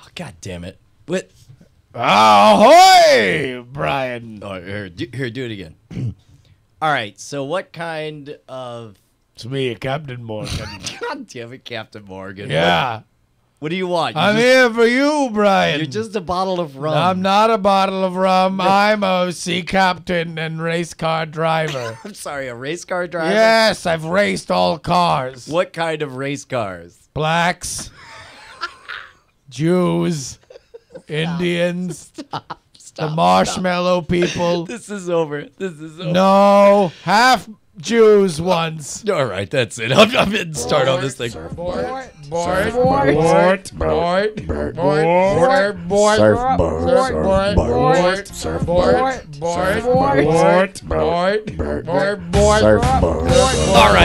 Oh, God damn it. What? Ahoy, Brian. Oh, here, do it again. All right, so what kind of... It's me, Captain Morgan. God damn it, Captain Morgan. Yeah. What do you want? I'm here for you, Brian. You're just a bottle of rum. I'm not a bottle of rum. I'm a sea captain and race car driver. I'm sorry, a race car driver? Yes, I've raced all cars. What kind of race cars? Blacks, Jews, Indians, the marshmallow people. This is over. No, half Jews once. All right, that's it. I'm hitting start on this thing. Surfboard. All right,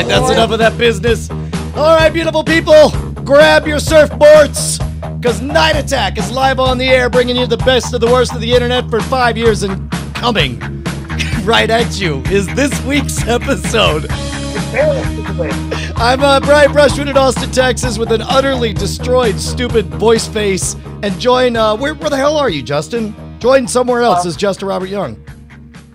that's enough of that business. All right, beautiful people, grab your surfboards, because Night Attack is live on the air, bringing you the best of the worst of the internet for 5 years and coming. Right at you is this week's episode. I'm Brian Brushwood in Austin, Texas, with an utterly destroyed, stupid voice face. And join, where the hell are you, Justin? Join somewhere else as Justin Robert Young.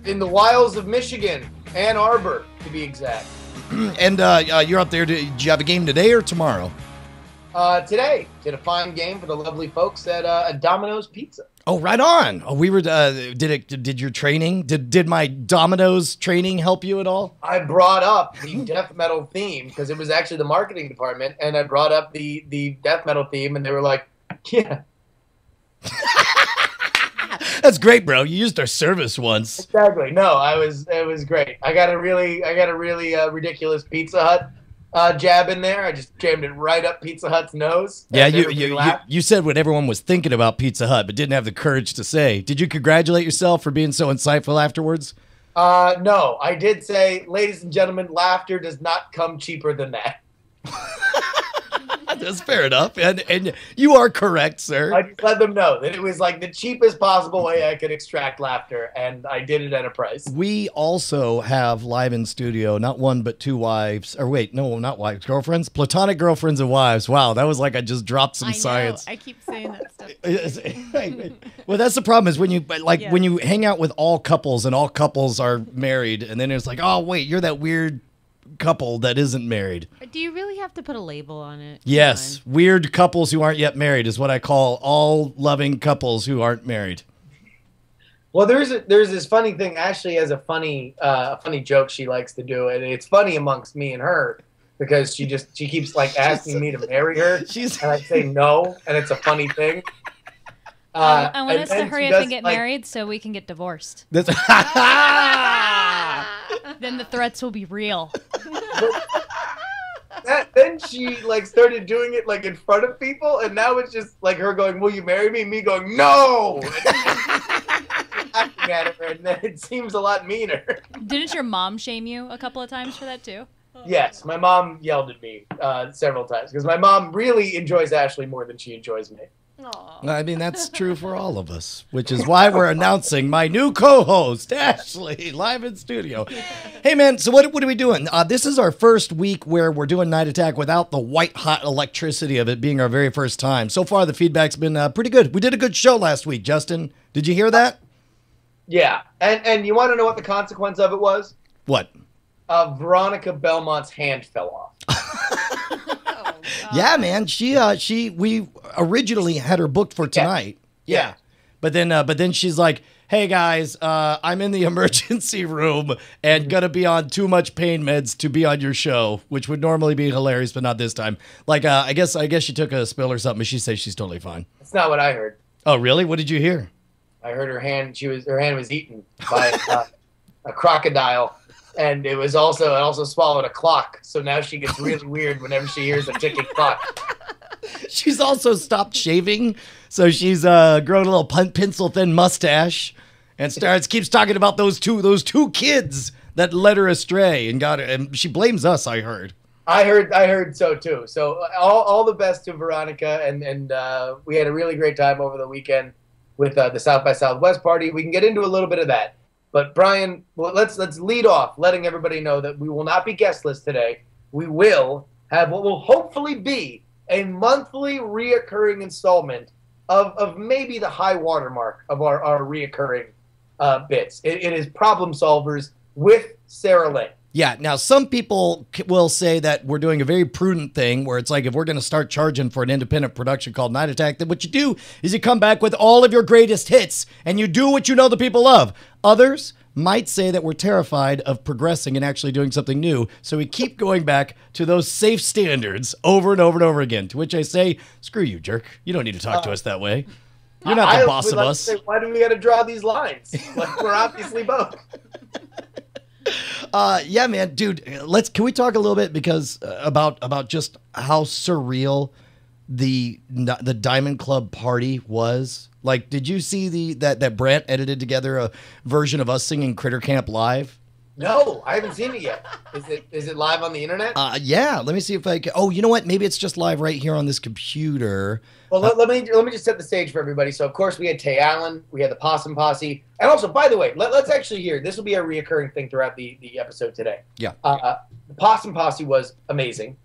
In the wilds of Michigan, Ann Arbor, to be exact. And you're up there. Did you have a game today or tomorrow? Today, did a fine game for the lovely folks at Domino's Pizza. Oh, right on. Oh, we were. Did your training? Did my Domino's training help you at all? I brought up the death metal theme because it was actually the marketing department, and I brought up the death metal theme, and they were like, "Yeah." That's great, bro. You used our service once. Exactly. No, it was great. I got a really ridiculous Pizza Hut jab in there. I just jammed it right up Pizza Hut's nose. Yeah, you said what everyone was thinking about Pizza Hut, but didn't have the courage to say. Did you congratulate yourself for being so insightful afterwards? No, I did say, ladies and gentlemen, laughter does not come cheaper than that. That's fair enough, and you are correct, sir. I just let them know that it was like the cheapest possible way I could extract laughter, and I did it at a price. We also have live in studio, not one but two wives, or wait, no, not wives, girlfriends, platonic girlfriends and wives. Wow, that was like I just dropped some science. I keep saying that stuff. Well, that's the problem is when you hang out with all couples and all couples are married, and then it's like, oh wait, you're that weird couple that isn't married. Do you really have to put a label on it? Yes, weird couples who aren't yet married is what I call all loving couples who aren't married. Well, there's this funny thing. Ashley has a funny joke she likes to do, and it's funny amongst me and her because she keeps like asking me to marry her, and I say no, and it's a funny thing. I want us to hurry up and get married so we can get divorced. Then the threats will be real. Then she like started doing it like in front of people, and now it's just like her going, "Will you marry me?" Me going, "No." Laughing at her, and then it seems a lot meaner. Didn't your mom shame you a couple of times for that too? Yes, my mom yelled at me several times because my mom really enjoys Ashley more than she enjoys me. Aww. I mean, that's true for all of us, which is why we're announcing my new co-host, Ashley, live in studio. Hey, man, so what are we doing? This is our first week where we're doing Night Attack without the white-hot electricity of it being our very first time. So far, the feedback's been pretty good. We did a good show last week, Justin. Did you hear that? Yeah, and you want to know what the consequence of it was? What? Veronica Belmont's hand fell off. Yeah, man. We originally had her booked for tonight. Yeah. But then she's like, "Hey guys, I'm in the emergency room and gonna be on too much pain meds to be on your show," which would normally be hilarious, but not this time. Like, I guess she took a spill or something, but she says she's totally fine. That's not what I heard. Oh, really? What did you hear? I heard her hand was eaten by a crocodile. And it also swallowed a clock. So now she gets really weird whenever she hears a ticking clock. She's also stopped shaving. So she's grown a little pencil thin mustache and keeps talking about those two kids that led her astray and got her. And she blames us, I heard. I heard so too. So all the best to Veronica. And we had a really great time over the weekend with the South by Southwest party. We can get into a little bit of that. But Brian, well, let's lead off, letting everybody know that we will not be guestless today. We will have what will hopefully be a monthly reoccurring installment of maybe the high watermark of our reoccurring bits. It is Problem Solvers with Sarah Lane. Yeah. Now, some people will say that we're doing a very prudent thing where it's like, if we're going to start charging for an independent production called Night Attack, then what you do is you come back with all of your greatest hits and you do what you know the people love. Others might say that we're terrified of progressing and actually doing something new. So we keep going back to those safe standards over and over and over again, to which I say, screw you, jerk. You don't need to talk to us that way. You're not the boss of us. Say, why do we got to draw these lines? Like, we're obviously both. Yeah, man, dude. Can we talk a little bit about just how surreal the Diamond Club party was? Like, did you see that Brant edited together a version of us singing Critter Camp live? No, I haven't seen it yet. Is it live on the internet? Yeah. Let me see if I can. Oh, you know what? Maybe it's just live right here on this computer. Well, let me just set the stage for everybody. So, of course, we had Tay Allen, we had the Possum Posse, and also, by the way, let's actually hear. This will be a reoccurring thing throughout the episode today. Yeah. The Possum Posse was amazing,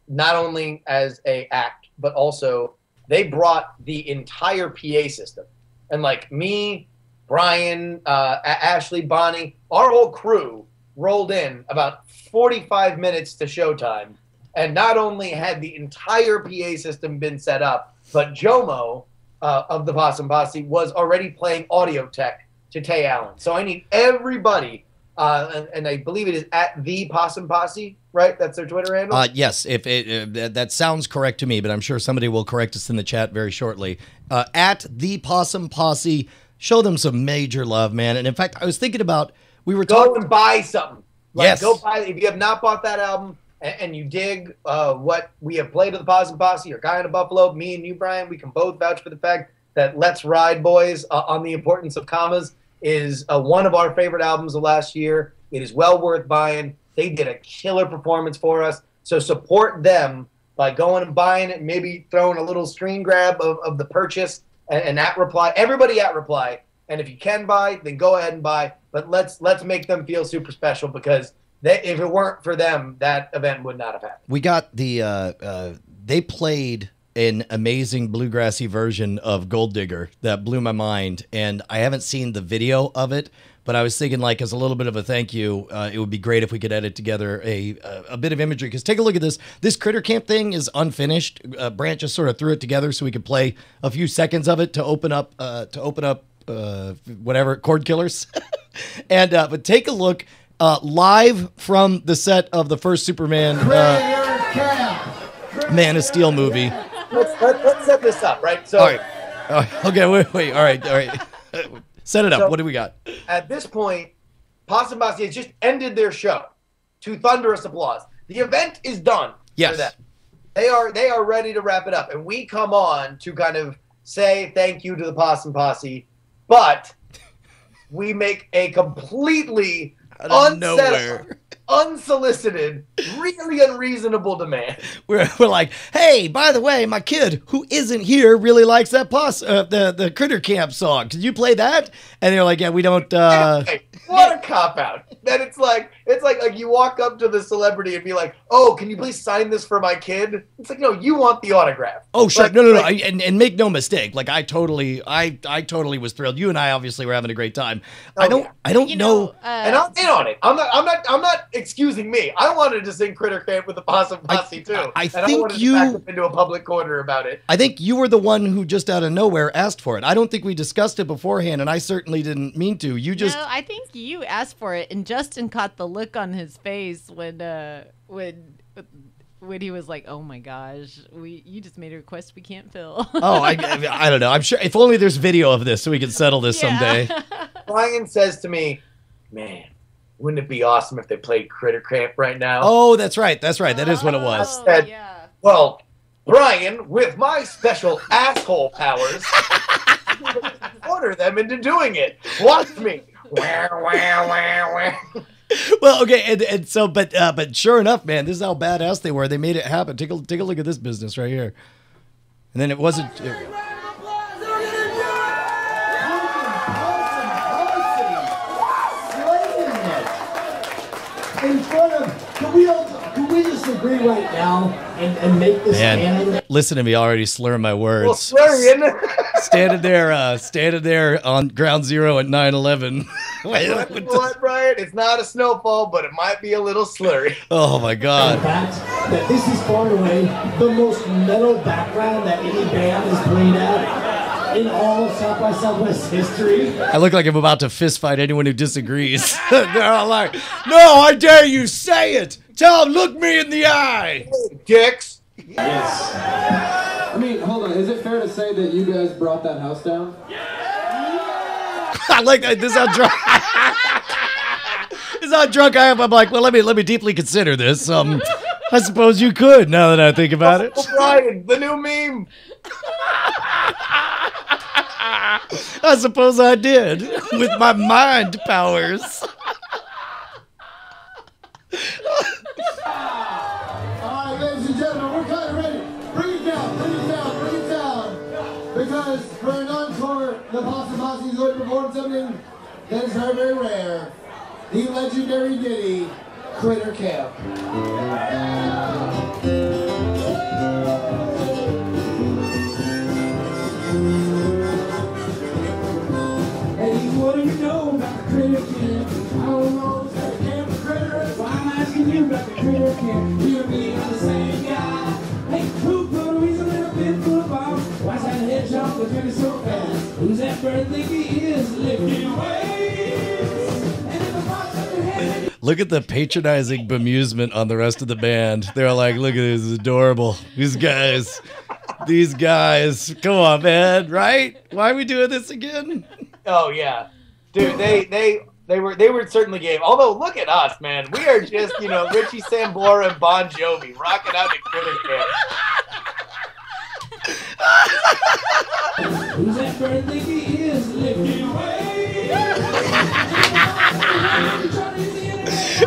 not only as a act, but also they brought the entire PA system, and like me, Brian, Ashley, Bonnie, our whole crew rolled in about 45 minutes to showtime, and not only had the entire PA system been set up, but Jomo of the Possum Posse was already playing audio tech to Tay Allen. So I need everybody, and I believe it is at the Possum Posse, right? That's their Twitter handle? Yes, if that sounds correct to me, but I'm sure somebody will correct us in the chat very shortly. At the Possum Posse, show them some major love, man. And in fact, I was thinking about, Go and buy something. Yes. Go buy, if you have not bought that album, and you dig what we have played with the Possum Posse or Guy in a Buffalo, me and you, Brian, we can both vouch for the fact that Let's Ride Boys on the Importance of Commas is one of our favorite albums of last year. It is well worth buying. They did a killer performance for us. So support them by going and buying it, maybe throwing a little screen grab of the purchase and at Reply. Everybody at Reply. And if you can buy, then go ahead and buy. But let's make them feel super special, because if it weren't for them, that event would not have happened. We got they played an amazing bluegrassy version of Gold Digger that blew my mind, and I haven't seen the video of it, but I was thinking, like, as a little bit of a thank you, it would be great if we could edit together a bit of imagery, because take a look at this. This Critter Camp thing is unfinished. Brant just sort of threw it together so we could play a few seconds of it to open up whatever, Chord Killers. And but take a look. Live from the set of the first Superman Man of Steel movie. Let's set this up, right? So, all right. Okay, wait. All right. Set it up. So, what do we got? At this point, Possum Posse has just ended their show to thunderous applause. The event is done. Yes. For them. They are ready to wrap it up, and we come on to kind of say thank you to the Possum Posse, but we make a completely unsolicited, really unreasonable demand. We're like, hey, by the way, my kid who isn't here really likes that the Critter Camp song. Could you play that? And they're like, yeah, we don't. What a cop out. Then it's like you walk up to the celebrity and be like, oh, can you please sign this for my kid? It's like, no, you want the autograph. Oh, sure. No. And make no mistake. Like, I totally was thrilled. You and I obviously were having a great time. Oh, I don't know. And I'm in on it. I'm not excusing me. I wanted to sing Critter Camp with the Possum Posse too. I think you back up into a public corner about it. I think you were the one who just out of nowhere asked for it. I don't think we discussed it beforehand, and I certainly didn't mean to. You just. No, I think you asked for it, and Justin caught the look on his face when he was like, "Oh my gosh, you just made a request we can't fill." Oh, I don't know. I'm sure if only there's video of this so we can settle this someday. Brian says to me, "Man, wouldn't it be awesome if they played Critter Camp right now?" Oh, that's right. That is what it was. I said, well, Brian, with my special asshole powers, order them into doing it. Watch me. Well, okay, and so, but sure enough, man, this is how badass they were. They made it happen. Take a look at this business right here. And then it wasn't. In front of, can we we just agree right now and make this canon? Listen to me already slurring my words. Well, slurring. Standing there on ground zero at 9/11. What, Brian? It's not a snowfall, but it might be a little slurry. Oh my God! The fact that this is far and away the most metal background that any band has played at in all of South by Southwest history. I look like I'm about to fist fight anyone who disagrees. They're all like, "No, I dare you say it. Tell them, look me in the eye, dicks." Yes. I mean, hold on. Is it fair to say that you guys brought that house down? I like that. This is how drunk. This is how drunk I am. I'm like, well, let me deeply consider this. I suppose you could. Now that I think about it. Brian, the new meme. I suppose I did with my mind powers. Alright, ladies and gentlemen, we're kind of ready. Bring it down. Because for an encore, the Posse is going to perform something that is very, very rare. The legendary ditty, Critter Camp. Hey, what do you know about the Critter Camp? I don't know if it's a camp of critters. Why I'm asking you about the Critter Camp. You and me are the same guy. Hey, who put a weasel in a pit full of bomb? Why's that hedgehog looking so fast? Who's that bird think he is lifting waves? And in the box of your head. Look at the patronizing bemusement on the rest of the band. They're like, look at this, it's adorable. These guys. Come on, man, right? Why are we doing this again? Oh yeah, dude, they were certainly game. Although look at us, man, we are just Richie Sambora and Bon Jovi rocking out the Critter Camp. Who's that bird think he is lifting away?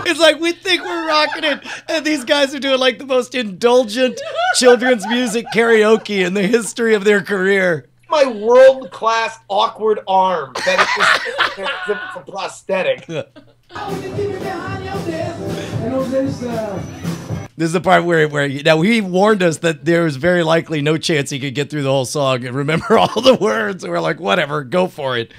It's like we think we're rocking it, and these guys are doing like the most indulgent children's music karaoke in the history of their career. My world-class awkward arm that it's a prosthetic. This is the part where now he warned us that there was very likely no chance he could get through the whole song and remember all the words, and we're like, whatever, go for it.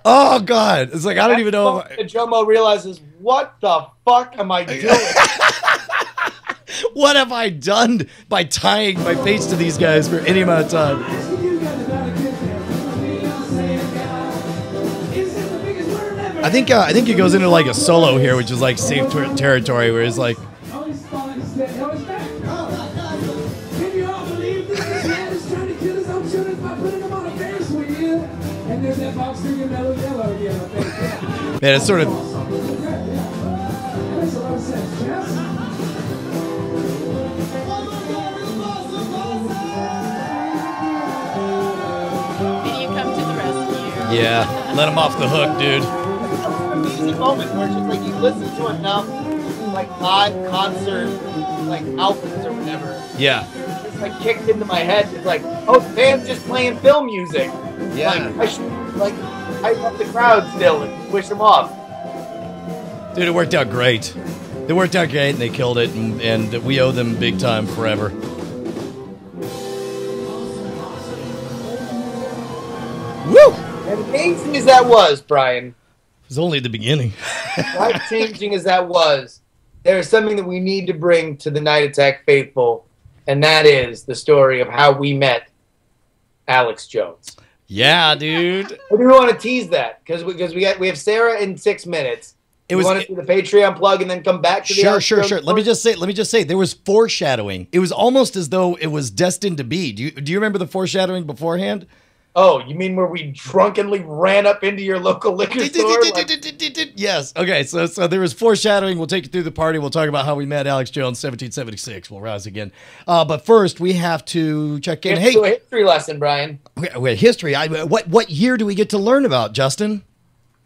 Oh God! It's like I don't even know. Jomo realizes, what the fuck am I doing? What have I done by tying my face to these guys for any amount of time? I think he goes into like a solo here, which is like safe territory, where he's like. Man, it's sort of. And you come to the rescue. Yeah, let him off the hook, dude. Amazing moment where it's just like you listen to enough like live concert like albums or whatever. Yeah. It's like kicked into my head. It's like, oh, the band's just playing film music. Yeah. Like I should hype up the crowd still and push them off. Dude, it worked out great. They worked out great and they killed it, and we owe them big time forever. Woo! And amazing as that was, Brian. It was only the beginning. Life-changing as that was, there is something that we need to bring to the Night Attack faithful, and that is the story of how we met Alex Jones. Yeah, dude. I do want to tease that because we have Sarah in 6 minutes. You want to do the Patreon plug and then come back to the Sure. Let me just say there was foreshadowing. It was almost as though it was destined to be. Do you remember the foreshadowing beforehand? Oh, you mean where we drunkenly ran up into your local liquor store? Yes. Okay. So there was foreshadowing. We'll take you through the party. We'll talk about how we met Alex Jones, 1776. We'll rise again. But first, we have to check in. Hey, do a history lesson, Brian. Wait, history. What year do we get to learn about, Justin?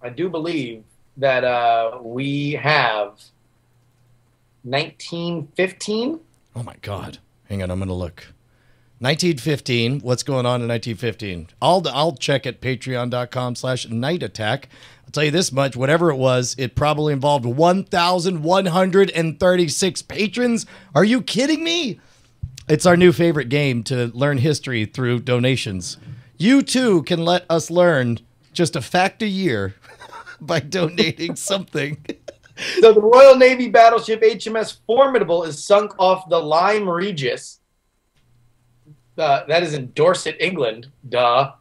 I do believe that we have 1915. Oh my God! Hang on, I'm gonna look. 1915. What's going on in 1915? I'll check at patreon.com/nightattack. I'll tell you this much, whatever it was, it probably involved 1,136 patrons. Are you kidding me? It's our new favorite game to learn history through donations. You too can let us learn just a fact a year by donating something. So the Royal Navy battleship HMS Formidable is sunk off the Lyme Regis. That is in Dorset, England. Duh.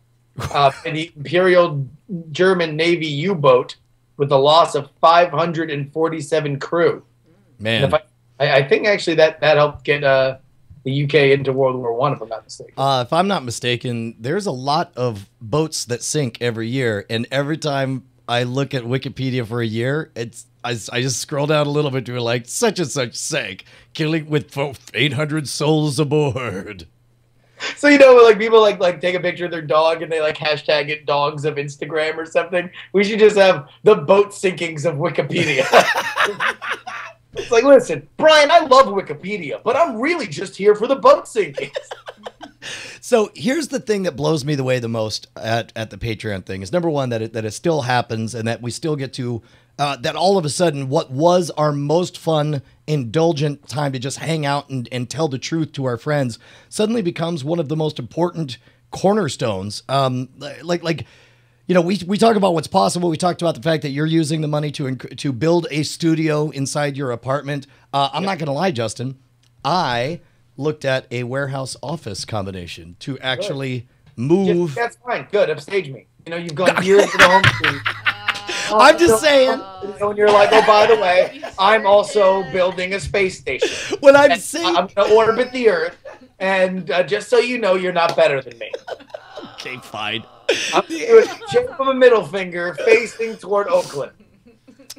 And the Imperial German Navy U-boat with a loss of 547 crew. Man. I think actually that helped get the UK into World War I, if I'm not mistaken. If I'm not mistaken, there's a lot of boats that sink every year, and every time I look at Wikipedia for a year, I just scroll down a little bit to like such and such sank, killing with 800 souls aboard. So like people like take a picture of their dog and they like hashtag it dogs of Instagram or something. We should just have the boat sinkings of Wikipedia. It's like, listen, Brian, I love Wikipedia, but I'm really just here for the boat sinkings. So here's the thing that blows me away the most at the Patreon thing is number one, that it still happens and that we still get to that all of a sudden what was our most fun, indulgent time to just hang out and tell the truth to our friends suddenly becomes one of the most important cornerstones. We talk about what's possible. We talked about the fact that you're using the money to build a studio inside your apartment. I'm not going to lie, Justin. I looked at a warehouse office combination to actually move. That's fine. Good. Upstage me. You've gone years to the home screen. I'm just saying. When you're like, oh, by the way, I'm also building a space station. When I'm saying I'm going to orbit the Earth, and just so you know, you're not better than me. Okay, fine. I'm doing a shape of a middle finger facing toward Oakland.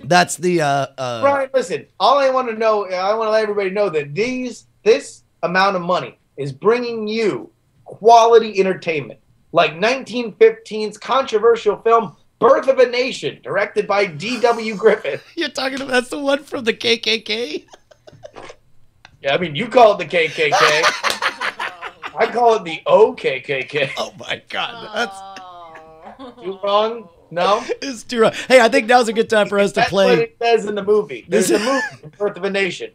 That's the Brian, listen, all I want to know, I want to let everybody know that this amount of money is bringing you quality entertainment. Like 1915's controversial film Birth of a Nation, directed by D.W. Griffith. You're talking about that's the one from the KKK? Yeah, I mean, you call it the KKK. I call it the OKKK. Oh my God, that's too wrong. No, it's too wrong. Hey, I think now's a good time for us to play. That's what it says in the movie. There's a movie, Birth of a Nation.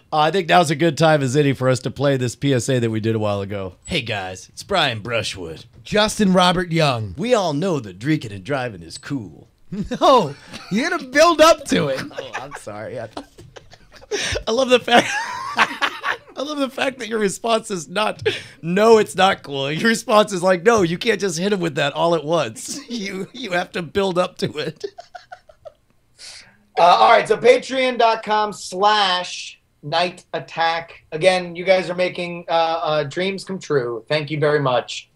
I think now's a good time as any for us to play this PSA that we did a while ago. Hey guys, it's Brian Brushwood. Justin Robert Young. We all know that drinking and driving is cool. No, you gotta build up to it. Oh, I'm sorry. I love the fact. I love the fact that your response is not, no, it's not cool. Your response is like, no, you can't just hit him with that all at once. You have to build up to it. All right, so patreon.com/nightattack. Again, you guys are making dreams come true. Thank you very much.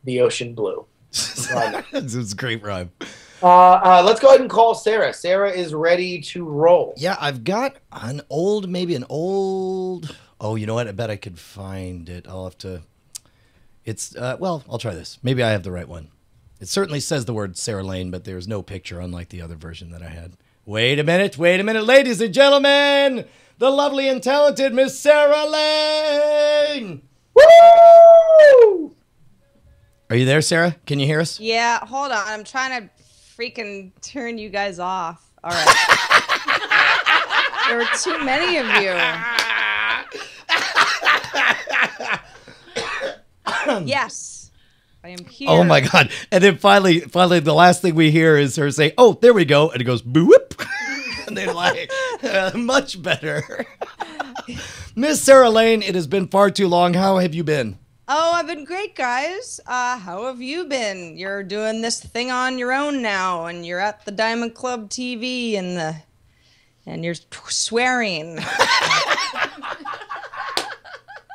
The Ocean Blue. It's a great rhyme. Let's go ahead and call Sarah. Sarah is ready to roll. Yeah, I've got oh, you know what? I bet I could find it. I'll have to. I'll try this. Maybe I have the right one. It certainly says the word Sarah Lane, but there's no picture, unlike the other version that I had. Wait a minute, ladies and gentlemen, the lovely and talented Miss Sarah Lane. Woo! Are you there, Sarah? Can you hear us? Yeah, hold on. I'm trying to freaking turn you guys off. All right. There were too many of you. Yes. I am here. Oh my God. And then finally the last thing we hear is her say, oh, there we go. And it goes, boop. And they're like, much better. Miss Sarah Lane, it has been far too long. How have you been? Oh, I've been great, guys. How have you been? You're doing this thing on your own now, and you're at the Diamond Club TV, and you're swearing.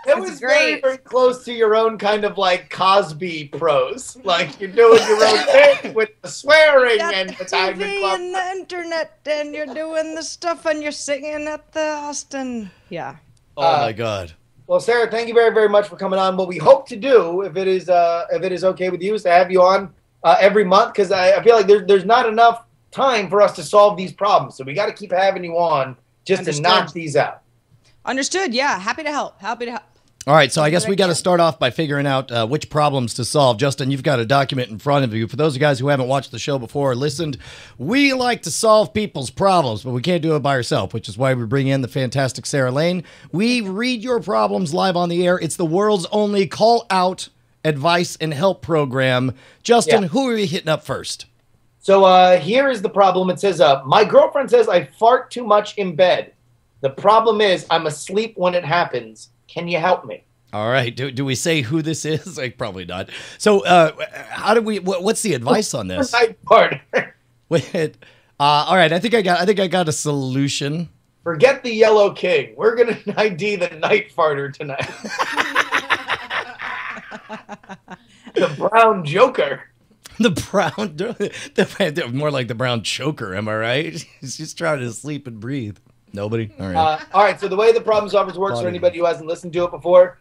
It was very, very close to your own kind of like Cosby prose. Like you're doing your own thing with the swearing and the Diamond Club. And the internet, and you're doing the stuff, and you're singing at the Austin. Yeah. Oh my God. Well, Sarah, thank you very, very much for coming on. What we hope to do, if it is okay with you, is to have you on every month, because I feel like there's not enough time for us to solve these problems. So we got to keep having you on just to knock these out. Understood. Yeah. Happy to help. All right, so I guess we got to start off by figuring out which problems to solve. Justin, you've got a document in front of you. For those of you guys who haven't watched the show before or listened, we like to solve people's problems, but we can't do it by ourselves, which is why we bring in the fantastic Sarah Lane. We read your problems live on the air. It's the world's only call-out advice and help program. Justin, who are we hitting up first? So here is the problem. It says, my girlfriend says I fart too much in bed. The problem is I'm asleep when it happens. Can you help me? All right. Do we say who this is? Like, probably not. So how do we? What's the advice on this? Night partner. Wait. All right. I think I got a solution. Forget the Yellow King. We're gonna ID the night farter tonight. The Brown Joker. The brown, more like the brown choker. Am I right? He's just trying to sleep and breathe. Nobody? All right. All right, so the way the problem solvers works for anybody who hasn't listened to it before,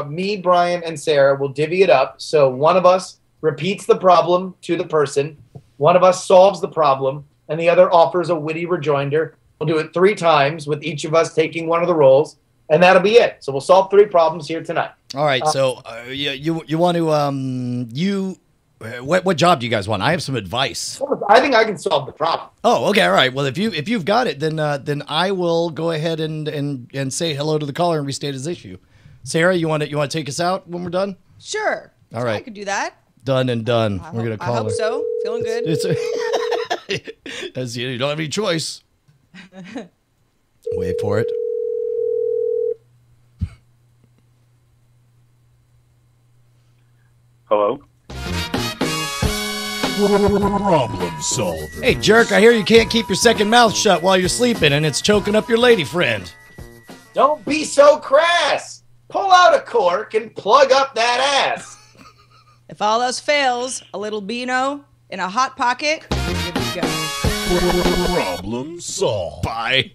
me, Brian, and Sarah will divvy it up. So one of us repeats the problem to the person, one of us solves the problem, and the other offers a witty rejoinder. We'll do it 3 times with each of us taking one of the roles, and that'll be it. So we'll solve 3 problems here tonight. All right, so you want to what job do you guys want? I have some advice. I think I can solve the problem. Oh, okay, all right. Well, if you've got it, then I will go ahead and say hello to the caller and restate his issue. Sarah, you want to take us out when we're done? Sure. All right. I could do that. Done and done. We're gonna call her. I hope so. Feeling good. You don't have any choice. Wait for it. Hello? Problem solver. Hey, jerk, I hear you can't keep your second mouth shut while you're sleeping, and it's choking up your lady friend. Don't be so crass. Pull out a cork and plug up that ass. If all else fails, a little Beano in a hot pocket, you're good to go. Problem solved. Bye.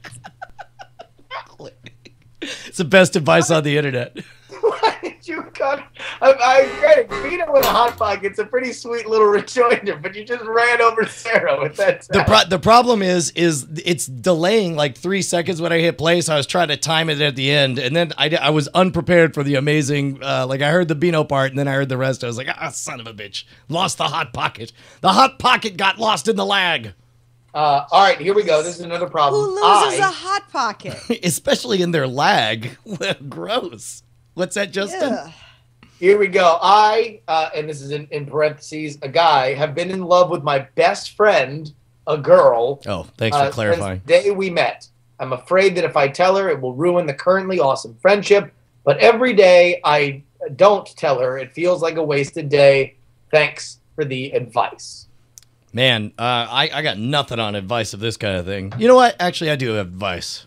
It's the best advice on the internet. Why did you cut? I get it. Beano in a hot pocket's a pretty sweet little rejoinder, but you just ran over Sarah with that. The problem is it's delaying like 3 seconds when I hit play, so I was trying to time it at the end, and then I was unprepared for the amazing. Like I heard the Beano part, and then I heard the rest. I was like, son of a bitch, lost the hot pocket. The hot pocket got lost in the lag. All right, here we go. This is another problem. Who loses a hot pocket? Especially in their lag. Gross. What's that, Justin? Ugh. Here we go. And this is in parentheses, a guy, have been in love with my best friend, a girl. Oh, thanks for clarifying. Since the day we met. I'm afraid that if I tell her, it will ruin the currently awesome friendship. But every day I don't tell her, it feels like a wasted day. Thanks for the advice. Man, I got nothing on advice of this kind of thing. You know what? Actually, I do have advice.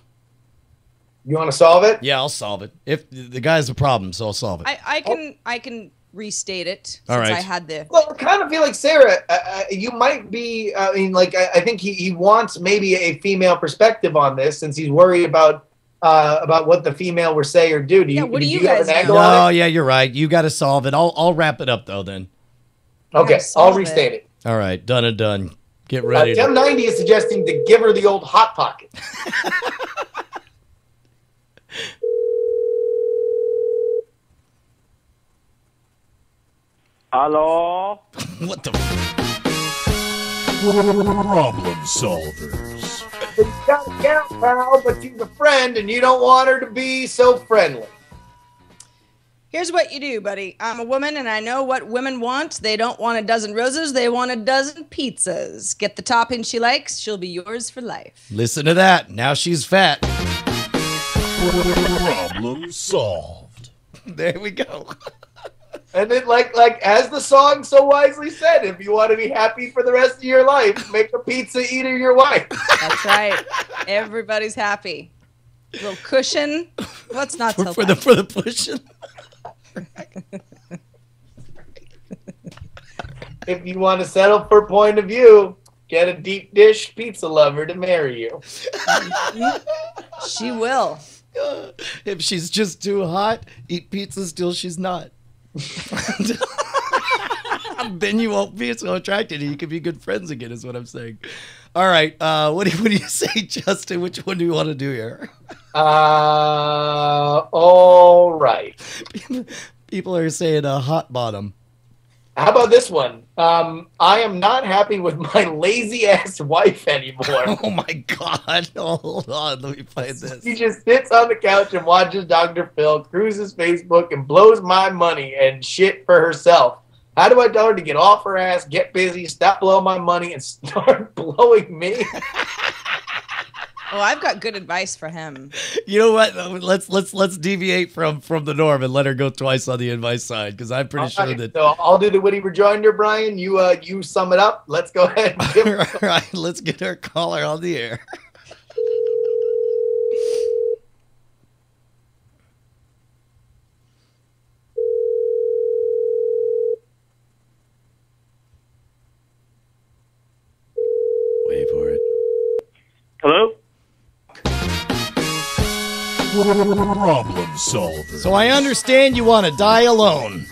You want to solve it? Yeah, I'll solve it. If the guy's a problem, so I'll solve it. I can restate it since All right. I had the. Well, I kind of feel like Sarah, you might be. I mean, like I think he wants maybe a female perspective on this, since he's worried about what the female will say or do. What do you have guys an do? angle on No, it? yeah, you're right. You got to solve it. I'll wrap it up though. Then. Okay, I'll restate it. All right, done and done. Get ready. Tim 90 is suggesting to give her the old hot pocket. Hello? What the? Problem solvers. You got to count, pal, but she's a friend, and you don't want her to be so friendly. Here's what you do, buddy. I'm a woman, and I know what women want. They don't want a dozen roses. They want a dozen pizzas. Get the topping she likes. She'll be yours for life. Listen to that. Now she's fat. Problem solved. There we go. And then, like as the song so wisely said, if you want to be happy for the rest of your life, make a pizza eater your wife. That's right. Everybody's happy. A little cushion. What's not so for the pushing. If you want to settle for point of view, get a deep dish pizza lover to marry you. She will. If she's just too hot, eat pizza till she's not. Then you won't be so attracted and you can be good friends again, is what I'm saying. All right. What do you say, Justin? Which one do you want to do here? All right. People are saying a hot bottom. How about this one? I am not happy with my lazy ass wife anymore. Oh my God. Oh, hold on. Let me find this. She just sits on the couch and watches Dr. Phil, cruises Facebook, and blows my money and shit for herself. How do I tell her to get off her ass, get busy, stop blowing my money, and start blowing me? Oh, I've got good advice for him. You know what? Let's deviate from the norm and let her go twice on the advice side, because I'm pretty sure that. So I'll do the witty rejoinder, Brian. You sum it up. Let's go ahead. All right, let's get our caller on the air. Wait for it. Hello? Problem solver. So I understand you want to die alone.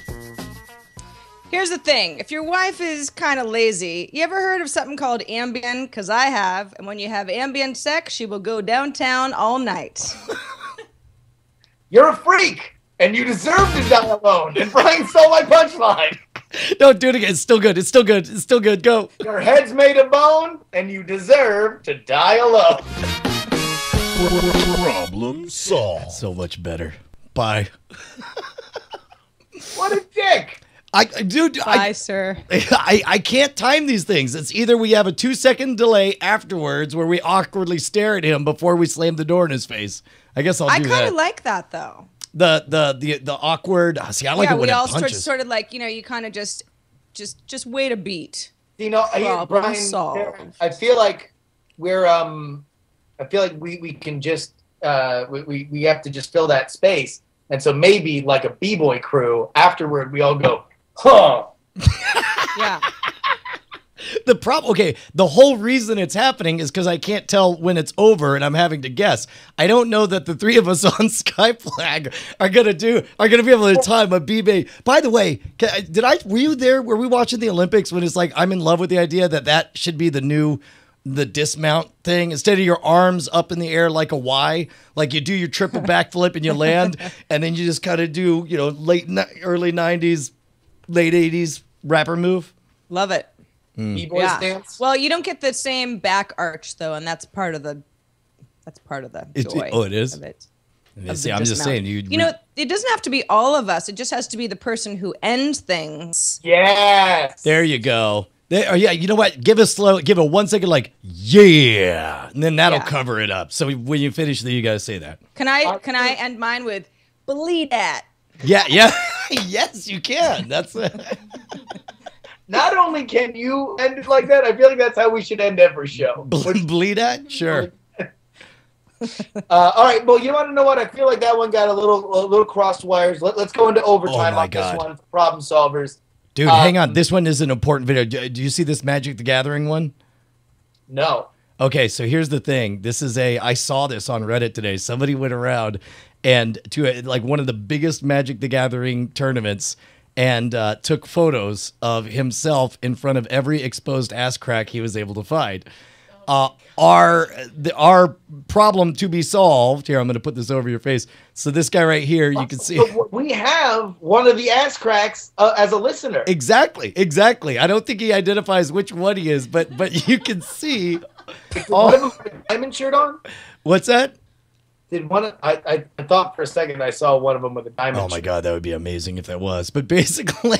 Here's the thing. If your wife is kind of lazy, you ever heard of something called Ambien? Because I have. And when you have Ambien sex, she will go downtown all night. You're a freak, and you deserve to die alone. And Brian stole my punchline. Don't do it again. It's still good. It's still good. It's still good. Go. Your head's made of bone, and you deserve to die alone. Problem solved. So much better. Bye. What a dick. Bye, sir. I can't time these things. It's either we have a 2-second delay afterwards where we awkwardly stare at him before we slam the door in his face. I guess I'll do that. I kind of like that, though. The awkward. See, I like it when it punches. We all sort of like, you kind of just wait a beat. Brian, solved. I feel like we can just we have to just fill that space, and so maybe like a b-boy crew afterward, we all go, huh? Yeah. The problem, okay, the whole reason it's happening is because I can't tell when it's over and I'm having to guess. I don't know that the three of us on Skype flag are gonna be able to time a b-boy. By the way, were you there? Were we watching the Olympics when it's like I'm in love with the idea that should be the dismount thing? Instead of your arms up in the air like a Y, like you do your triple backflip and you land, and then you just kind of do, early 90s, late 80s rapper move. Love it. B-boy stance. Well, you don't get the same back arch though, and that's part of the joy. Oh, it is? Of it. See, I'm just saying. It doesn't have to be all of us. It just has to be the person who ends things. Yes. There you go. Yeah, you know what? Give a 1 second, like, yeah, and then that'll cover it up. So when you finish, then you gotta say that. Can I end mine with believe that? Yeah, yes, you can. That's it. Not only can you end it like that, I feel like that's how we should end every show. Bleed at? Sure. All right. Well, you want to know what? I feel like that one got a little crossed wires. Let's go into overtime on this one. Problem solvers. Dude, hang on. This one is an important video. Do you see this Magic the Gathering one? No. Okay, so here's the thing. I saw this on Reddit today. Somebody went around and to one of the biggest Magic the Gathering tournaments and took photos of himself in front of every exposed ass crack he was able to find. Our problem to be solved. Here, I'm going to put this over your face. So this guy right here, you can see. We have one of the ass cracks as a listener. Exactly. I don't think he identifies which one he is, but you can see. One of them with a diamond shirt on? What's that? I thought for a second I saw one of them with a diamond shirt. Oh my God, that would be amazing if that was. But basically,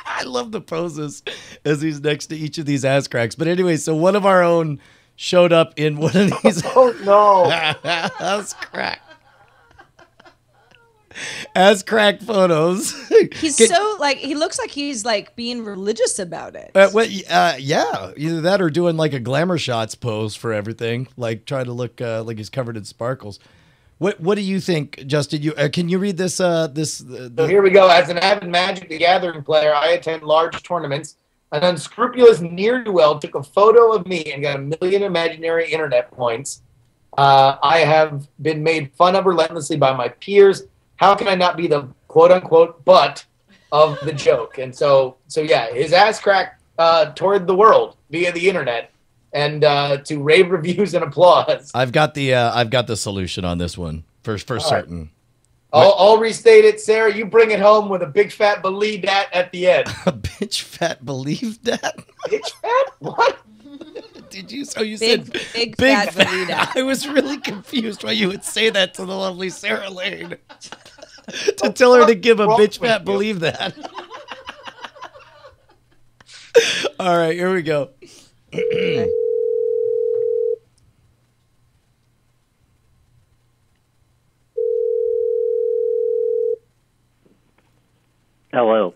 I love the poses as he's next to each of these ass cracks. But anyway, so one of our own showed up in one of these. Oh no. Ass crack. Ass crack photos. He's he looks like he's being religious about it. Yeah, either that or doing like a glamour shots pose for everything, like trying to look like he's covered in sparkles. What do you think, Justin? Can you read this? So here we go. As an avid Magic the Gathering player, I attend large tournaments. An unscrupulous ne'er-do-well took a photo of me and got 1 million imaginary internet points. I have been made fun of relentlessly by my peers. How can I not be the quote-unquote butt of the joke? And so yeah, his ass crack toured the world via the internet. and to rave reviews and applause. I've got the solution on this one for certain. Right. I'll restate it, Sarah. You bring it home with a big fat believe that at the end. A bitch fat believe that? Bitch fat? What? Did you? So you said big fat believe that. I was really confused why you would say that to the lovely Sarah Lane. To tell her to give a bitch fat believe that. All right, here we go. Hello.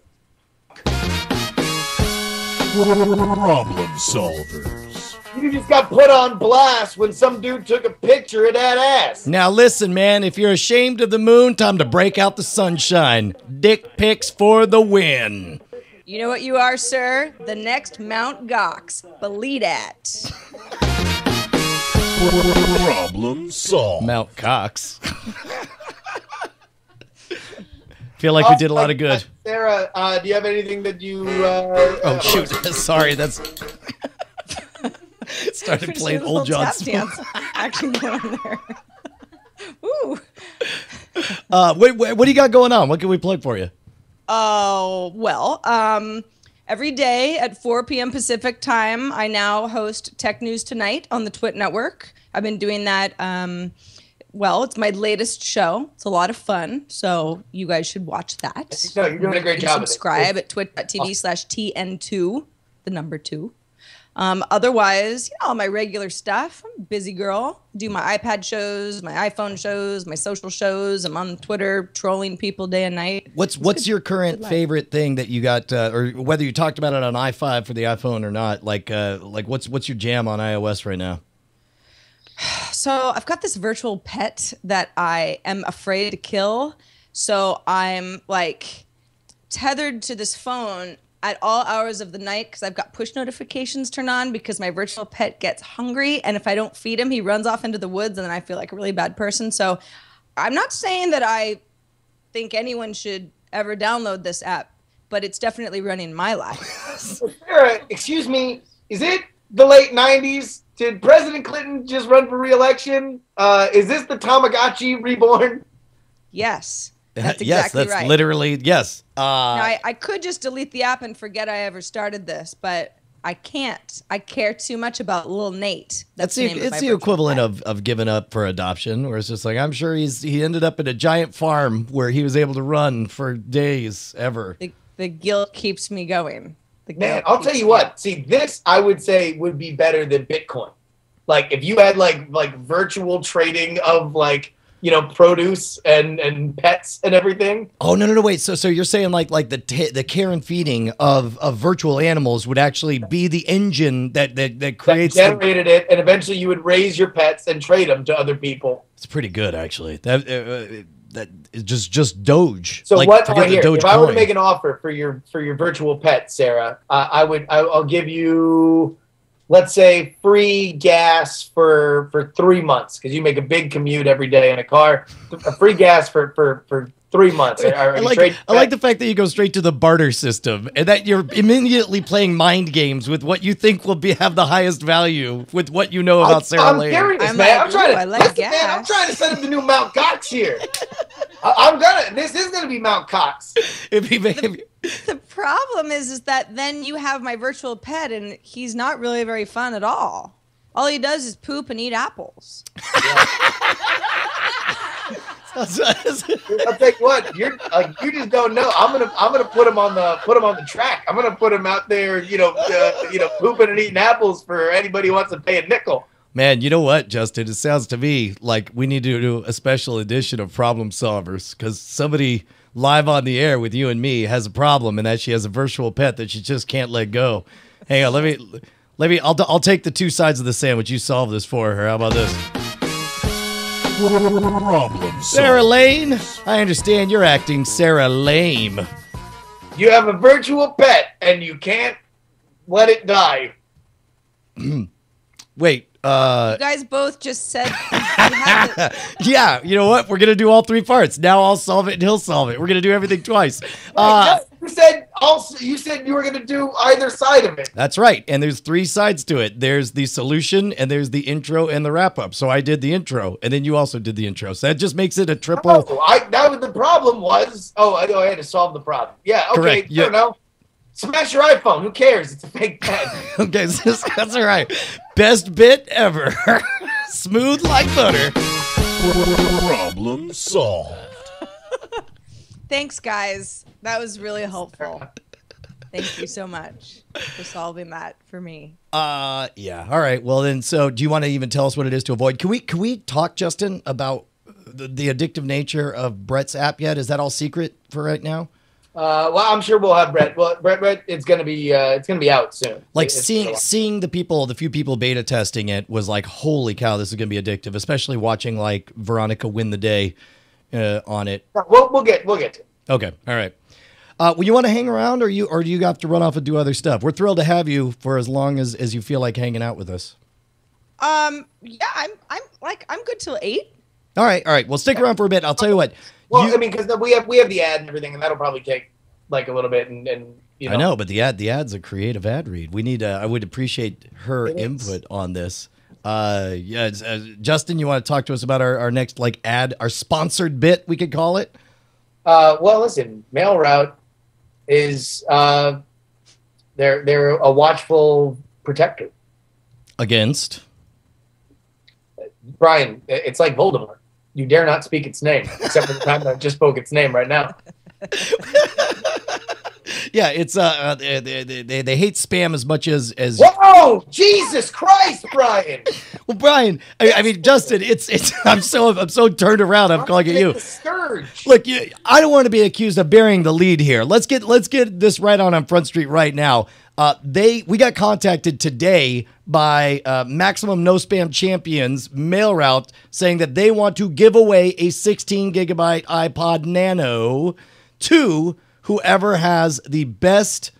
Problem solvers. You just got put on blast when some dude took a picture of that ass. Now listen, man, if you're ashamed of the moon, time to break out the sunshine. Dick pics for the win. You know what you are, sir? The next Mount Gox. Believe that. Problem solved. Mount Cox. Feel like we did a lot of good. Sarah, do you have anything that you... oh, shoot. Sorry, that's... Started playing Old John Smith. Actually going there. Ooh. What do you got going on? What can we plug for you? Oh, well, every day at 4 p.m. Pacific time, I now host Tech News Tonight on the Twit Network. I've been doing that... well, it's my latest show. It's a lot of fun, so you guys should watch that. No, you're doing a great job. Subscribe at twit.tv/TN2, the number 2. Otherwise, all my regular stuff. I'm a busy girl. Do my iPad shows, my iPhone shows, my social shows. I'm on Twitter trolling people day and night. What's your current favorite thing that you got, or whether you talked about it on i5 for the iPhone or not? Like what's your jam on iOS right now? So I've got this virtual pet that I am afraid to kill. So I'm like tethered to this phone at all hours of the night because I've got push notifications turned on because my virtual pet gets hungry. And if I don't feed him, he runs off into the woods and then I feel like a really bad person. So I'm not saying that I think anyone should ever download this app, but it's definitely running my life. Sarah, excuse me, is it the late 90s? Did President Clinton just run for re-election? Is this the Tamagotchi reborn? Yes. That's exactly yes, that's right. literally, yes. Now, I could just delete the app and forget I ever started this, but I can't. I care too much about little Nate. That's it's the equivalent of giving up for adoption, where it's just like, I'm sure he ended up in a giant farm where he was able to run for days ever. The guilt keeps me going. Man, I'll tell you what. See, this I would say would be better than Bitcoin. Like if you had like virtual trading of produce and pets and everything. Oh no, wait. So you're saying like the care and feeding of virtual animals would actually be the engine that creates that generated it, and eventually you would raise your pets and trade them to other people. It's pretty good actually. That is just Doge. So what? Right here, if I were to make an offer for your virtual pet, Sarah, I'll give you, let's say, free gas for 3 months because you make a big commute every day in a car. Free gas for 3 months. I like the fact that you go straight to the barter system and that you're immediately playing mind games with what you think will have the highest value with what you know about Sarah Lane. I'm trying to set up the new Mount Cox here. This is gonna be Mount Cox. The problem is that then you have my virtual pet and he's not really very fun at all. All he does is poop and eat apples. I'll tell you what, you just don't know. I'm gonna put him on the track. I'm gonna put him out there, pooping and eating apples for anybody who wants to pay a nickel. Man, you know what, Justin? It sounds to me like we need to do a special edition of Problem Solvers because somebody live on the air with you and me has a problem and that she has a virtual pet that she just can't let go. Hang on, let me. I'll take the two sides of the sandwich. You solve this for her. How about this? Sarah Lane, I understand you're acting Sarah Lame. You have a virtual pet and you can't let it die. Wait. You guys both just said yeah, you know what? We're going to do all three parts. Now I'll solve it and he'll solve it. We're going to do everything twice. You said also you said you were going to do either side of it. That's right. And there's 3 sides to it. There's the solution, and there's the intro and the wrap up. So I did the intro, and then you also did the intro. So that just makes it a triple. That was the problem was. I had to solve the problem. Yeah. Okay. Correct. I don't know. Smash your iPhone. Who cares? It's a fake pen. Okay, so that's all right. Best bit ever. Smooth like butter. Problem solved. Thanks, guys. That was really helpful. Thank you so much for solving that for me. Yeah. All right. Well, then, so do you want to even tell us what it is to avoid? Can we talk, Justin, about the addictive nature of Brett's app yet? Is that all secret for right now? Well, I'm sure we'll have Brett. Well, Brett, it's gonna be out soon. Like seeing the few people beta testing it was like, holy cow, this is gonna be addictive. Especially watching like Veronica win the day on it. We'll get to it. Okay, all right. Well, you want to hang around, or do you have to run off and do other stuff? We're thrilled to have you for as long as you feel like hanging out with us. Yeah, I'm good till 8. All right. Well, stick around for a bit. I'll tell you what. Well, I mean, because we have the ad and everything, and that'll probably take like a little bit, and you know. I know, but the ad's a creative ad read. We need. I would appreciate her input on this. Justin, you want to talk to us about our next like ad, our sponsored bit, we could call it? Well, listen, Mail Route is they're a watchful protector Against? Brian. It's like Voldemort. You dare not speak its name, except for the time that I just spoke its name right now. Yeah, it's they hate spam as much as. Whoa, Jesus Christ, Brian! Well, Brian, I mean, Justin, it's I'm so turned around. I'm calling it you. Scourge. Look, I don't want to be accused of burying the lead here. Let's get this right on Front Street right now. We got contacted today by Maximum No Spam Champions Mail Route saying that they want to give away a 16 gigabyte iPod Nano to whoever has the best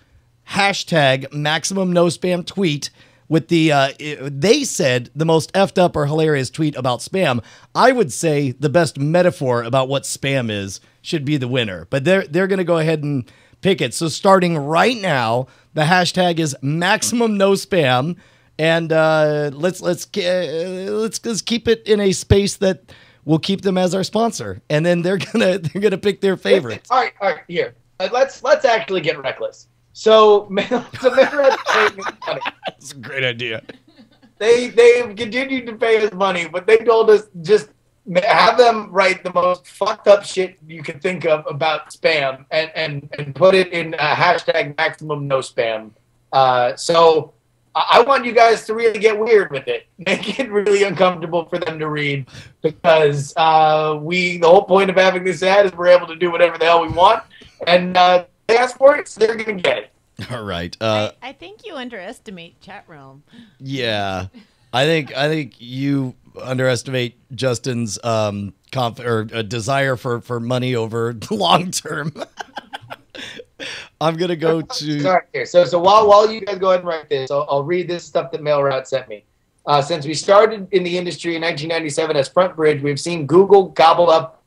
hashtag Maximum No Spam tweet with they said the most effed up or hilarious tweet about spam. I would say the best metaphor about what spam is should be the winner, but they're going to go ahead and pick it. So starting right now, the hashtag is Maximum No Spam, and let's keep it in a space that will keep them as our sponsor, and then they're gonna pick their favorites. All right, here. Let's actually get reckless. So, That's a great idea. They've continued to pay us money, but they told us just have them write the most fucked up shit you can think of about spam and put it in hashtag Maximum No Spam. So I want you guys to really get weird with it. Make it really uncomfortable for them to read, because the whole point of having this ad is we're able to do whatever the hell we want, and they ask for it, so they're going to get it. All right. I think you underestimate chat room. Yeah, I think you underestimate Justin's desire for money over long term. I'm gonna go to. Sorry, here. So while you guys go ahead and write this, I'll read this stuff that Mail Route sent me. Since we started in the industry in 1997 as Front Bridge, we've seen Google gobble up.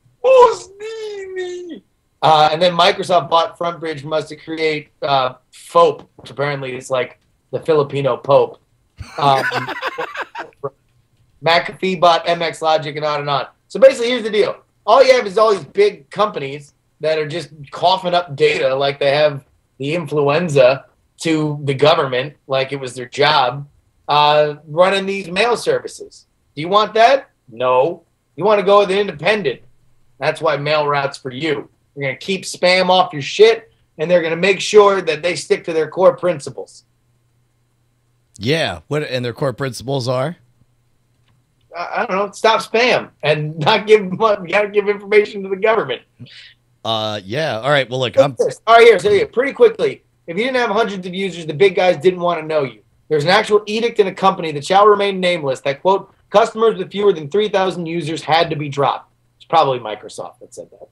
And then Microsoft bought Front Bridge from us to create FOPE, which apparently is like the Filipino Pope. McAfee bought MX Logic, and on and on. So basically, here's the deal. All you have is all these big companies that are just coughing up data like they have the influenza to the government, like it was their job, running these mail services. Do you want that? No. You want to go with an independent. That's why Mail Route's for you. They're going to keep spam off your shit, and they're going to make sure that they stick to their core principles. Yeah. And their core principles are? I don't know. Stop spam and not give information to the government. Yeah. All right. Well, look. All right, here. Pretty quickly. If you didn't have hundreds of users, the big guys didn't want to know you. There's an actual edict in a company that shall remain nameless that, quote, customers with fewer than 3,000 users had to be dropped. It's probably Microsoft that said that.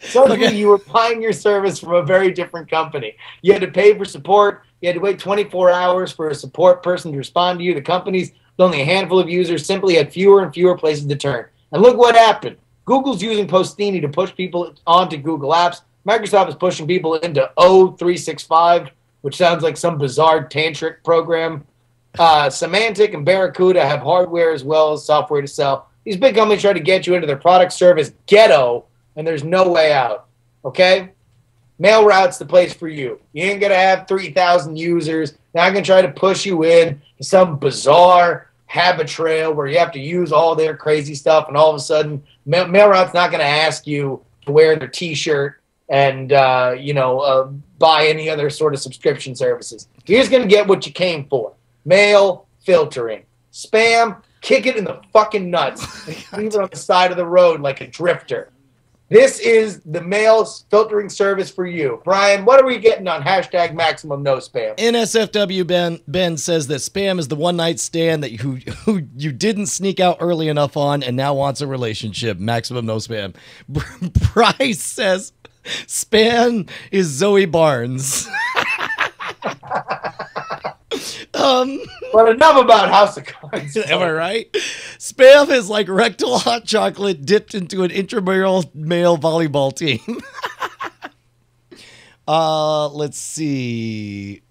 Suddenly, you were buying your service from a very different company. You had to pay for support. You had to wait 24 hours for a support person to respond to you. The companies with only a handful of users simply had fewer and fewer places to turn. And look what happened. Google's using Postini to push people onto Google Apps. Microsoft is pushing people into O365, which sounds like some bizarre tantric program. Symantec and Barracuda have hardware as well as software to sell. These big companies try to get you into their product service ghetto, and there's no way out. Okay? MailRoute's the place for you. You ain't going to have 3,000 users. Now I'm going to try to push you in to some bizarre habit trail where you have to use all their crazy stuff, and all of a sudden, MailRoute's not going to ask you to wear their T-shirt and, buy any other sort of subscription services. You're just going to get what you came for. Mail filtering. Spam, kick it in the fucking nuts and leave it on the side of the road like a drifter. This is the mail filtering service for you. Brian, what are we getting on hashtag maximum no spam? NSFW Ben says that spam is the one night stand that who you didn't sneak out early enough on and now wants a relationship. Maximum no spam. Bryce says spam is Zoe Barnes. But enough about House of Cards. Am I right? Spam is like rectal hot chocolate dipped into an intramural male volleyball team. Let's see.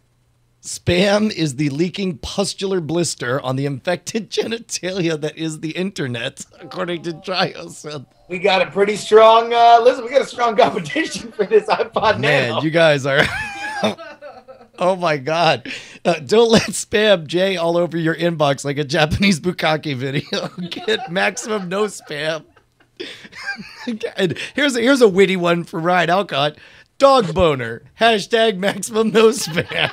Spam is the leaking pustular blister on the infected genitalia that is the internet, according to Triosynth. We got a pretty strong, we got a strong competition for this iPod Nano. Man, you guys are... Oh my God. Don't let spam Jay all over your inbox like a Japanese bukkake video. Get maximum no spam. And here's a witty one from Ryan Alcott. Dog boner. Hashtag maximum no spam.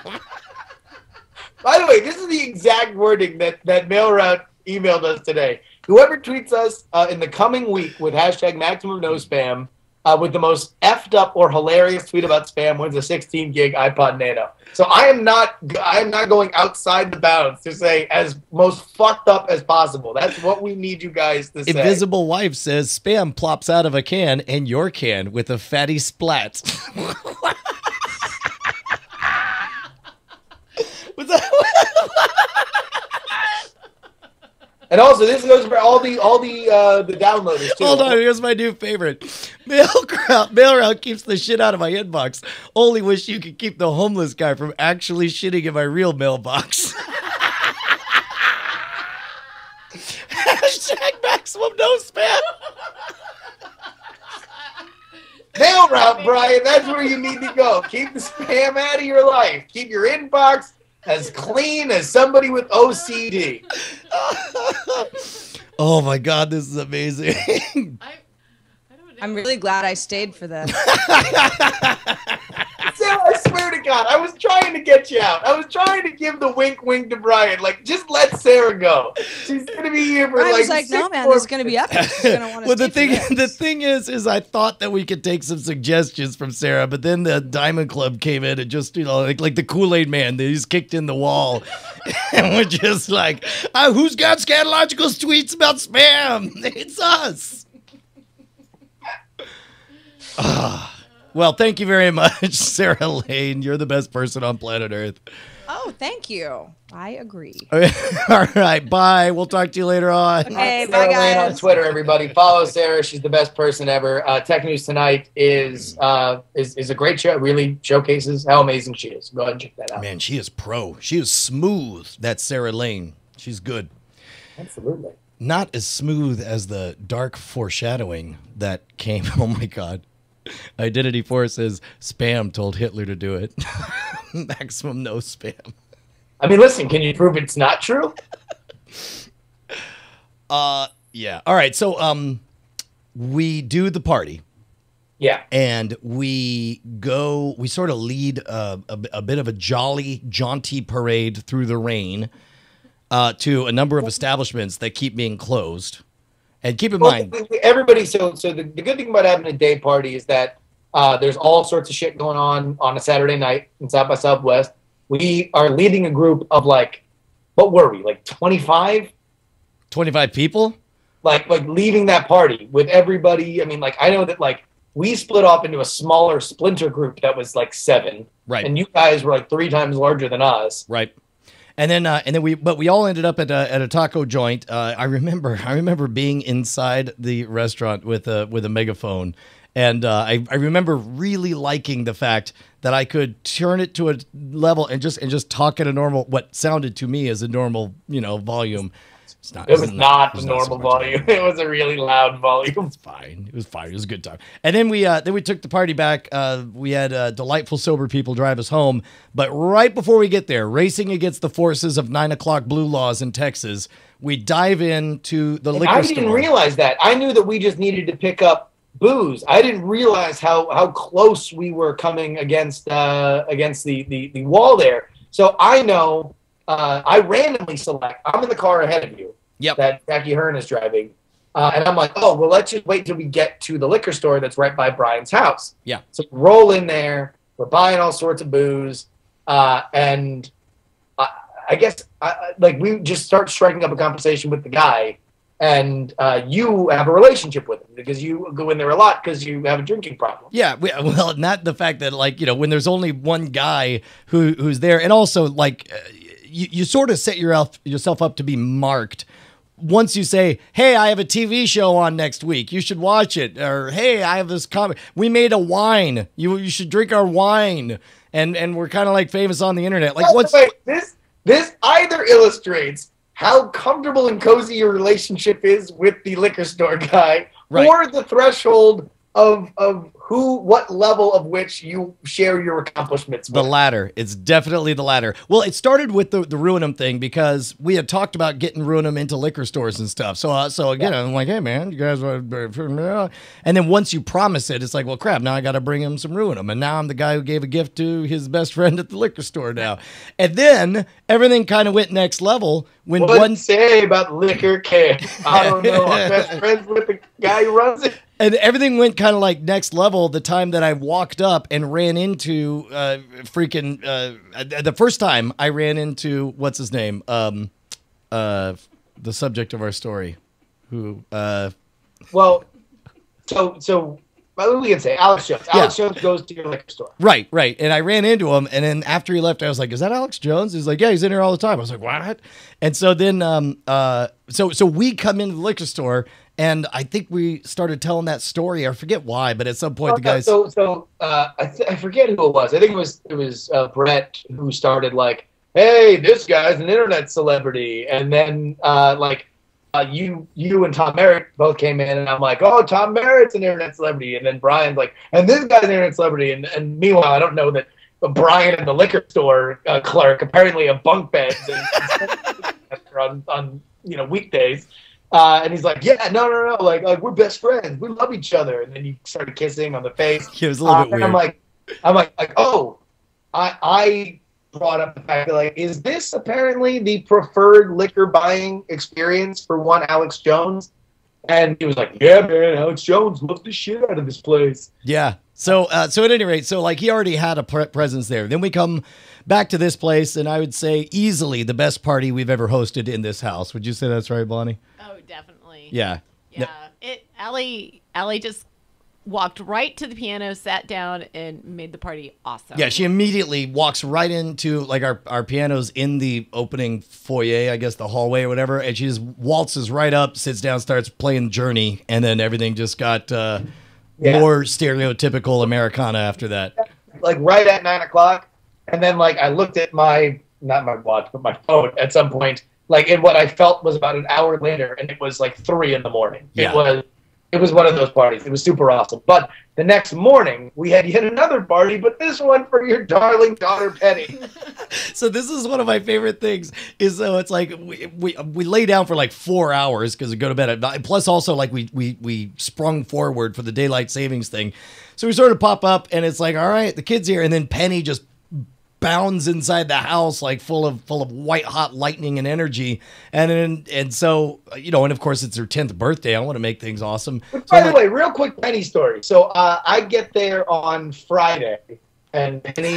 By the way, this is the exact wording that MailRoute emailed us today. Whoever tweets us in the coming week with hashtag maximum no spam with the most effed up or hilarious tweet about spam wins a 16 gig iPod Nano. So I am not going outside the bounds to say as most fucked up as possible. That's what we need you guys to say. Invisible Wife says spam plops out of a can and your can with a fatty splat. And also, this goes for all the downloaders too. Hold on, here's my new favorite. MailRoute keeps the shit out of my inbox. Only wish you could keep the homeless guy from actually shitting in my real mailbox. Hashtag maximum no spam. MailRoute, Brian, that's where you need to go. Keep the spam out of your life. Keep your inbox as clean as somebody with OCD. Oh my God, this is amazing. I'm really glad I stayed for that. Sarah, I swear to God, I was trying to get you out. I was trying to give the wink to Brian. Like, just let Sarah go. She's gonna be here for I was like, no, man, this is gonna be epic. She's gonna want to. Well, the thing is I thought that we could take some suggestions from Sarah, but then the Diamond Club came in and just, like the Kool-Aid Man, they just kicked in the wall, and we're just like, who's got scatological tweets about spam? It's us. Well, thank you very much, Sarah Lane. You're the best person on planet Earth. Oh, thank you. I agree. All right, bye. We'll talk to you later on. Okay, Sarah bye, Lane guys. on Twitter, everybody. Follow Sarah. She's the best person ever. Tech News Tonight is a great show. It really showcases how amazing she is. Go ahead and check that out. Man, she is pro. She is smooth. That's Sarah Lane. She's good. Absolutely. Not as smooth as the dark foreshadowing that came. Oh, my God. Identity 4 says, spam told Hitler to do it. Maximum no spam. I mean, listen, can you prove it's not true? Yeah. All right. So, we do the party. Yeah. And we sort of lead a bit of a jolly, jaunty parade through the rain to a number of establishments that keep being closed. And keep in mind, everybody. So the good thing about having a day party is that there's all sorts of shit going on a Saturday night in South by Southwest. We are leading a group of what were we, 25? 25 people? Like leaving that party with everybody. I mean, I know that we split off into a smaller splinter group that was 7. Right. And you guys were 3 times larger than us. Right. And then we all ended up at a taco joint. I remember being inside the restaurant with a megaphone And I remember really liking the fact that I could turn it to a level and just talk at a normal, what sounded to me as a normal, volume. It was not the normal volume. It was a really loud volume. It's fine. It was fine. It was a good time. And then we took the party back. We had delightful sober people drive us home. But right before we get there, racing against the forces of 9 o'clock blue laws in Texas, we dive into the liquor store. I didn't realize that. I knew that we just needed to pick up booze. I didn't realize how close we were coming against the wall there. So I know I randomly select. I'm in the car ahead of you. Yep. That Jackie Hearn is driving. And I'm like, oh, well, let's just wait till we get to the liquor store that's right by Brian's house. Yeah. So roll in there. We're buying all sorts of booze. And I guess we just start striking up a conversation with the guy. And you have a relationship with him because you go in there a lot because you have a drinking problem. Yeah, well, not the fact that when there's only one guy who's there, and also you sort of set yourself up to be marked. Once you say, hey, I have a TV show on next week, you should watch it. Or, hey, I have this comic. We made a wine. You should drink our wine. And we're kind of famous on the internet. This either illustrates how comfortable and cozy your relationship is with the liquor store guy, right, or the threshold of what level of which you share your accomplishments with. The latter. It's definitely the latter. Well, it started with the Ruin'em thing because we had talked about getting Ruin'em into liquor stores and stuff. So again, I'm like, hey, man, you guys want to... And then once you promise it, it's like, well, crap, now I got to bring him some Ruin'em. And now I'm the guy who gave a gift to his best friend at the liquor store now. And then everything kind of went next level. What say about liquor camp? I don't know. I'm best friends with the guy who runs it. And everything went kind of next level the time that I walked up and ran into the first time I ran into, what's his name? The subject of our story. Who? Well, so we can say Alex Jones. Alex Jones goes to your liquor store. Right. And I ran into him, and then after he left, I was like, is that Alex Jones? He's like, yeah, he's in here all the time. I was like, what? And so then, so we come into the liquor store, and I think we started telling that story. I forget why, but at some point the guys. I forget who it was. I think it was Brett who started hey, this guy's an internet celebrity, and then you and Tom Merritt both came in, and I'm like, oh, Tom Merritt's an internet celebrity, and then Brian's like, and this guy's an internet celebrity, and meanwhile I don't know that Brian and the liquor store clerk apparently have bunk beds on weekdays. And he's like, yeah, no, we're best friends. We love each other. And then you started kissing on the face. It was a little bit weird. I'm like, oh, I brought up the fact that is this apparently the preferred liquor buying experience for one Alex Jones? And he was like, yeah, man, Alex Jones loves the shit out of this place. Yeah. So at any rate, he already had a presence there. Then we come back to this place, and I would say easily the best party we've ever hosted in this house. Would you say that's right, Bonnie? Oh, definitely. Yeah. Yeah. Allie just walked right to the piano, sat down, and made the party awesome. Yeah, she immediately walks right into our pianos in the opening foyer, I guess the hallway or whatever, and she just waltzes right up, sits down, starts playing Journey, and then everything just got more stereotypical Americana after that. Right at 9 o'clock, and then I looked at not my watch, but my phone at some point, in what I felt was about an hour later, and it was 3 in the morning. Yeah. It was one of those parties. It was super awesome. But the next morning, we had yet another party, but this one for your darling daughter, Penny. So this is one of my favorite things. Is it's we lay down for 4 hours because we go to bed at night. Plus, also we sprung forward for the daylight savings thing. So we sort of pop up, and it's all right, the kid's here, and then Penny just bounds inside the house full of white hot lightning and energy, and so and of course it's her 10th birthday. I want to make things awesome. By the way, real quick Penny story. So I get there on Friday, and Penny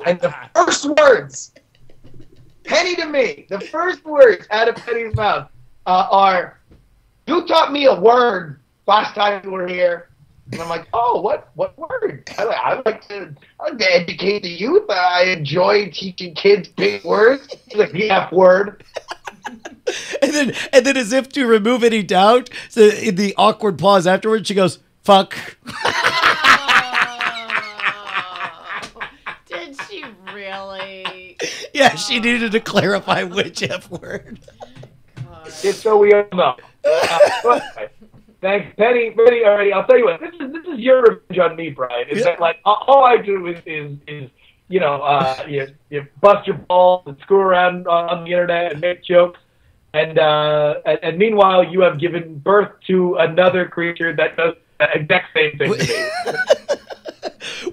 and the first words Penny to me, the first words out of Penny's mouth are, "You taught me a word last time you were here." And I'm like, oh, what word? I like to educate the youth. I enjoy teaching kids big words. Like the F word. And then as if to remove any doubt, so in the awkward pause afterwards, she goes, Fuck. Did she really? Yeah, she needed to clarify which F word. Just so we all know. Thanks, Penny. Alrighty, I'll tell you what. This is your revenge on me, Brian. Is that like all I do is you bust your balls and screw around on the internet and make jokes, and meanwhile you have given birth to another creature that does the exact same thing to me.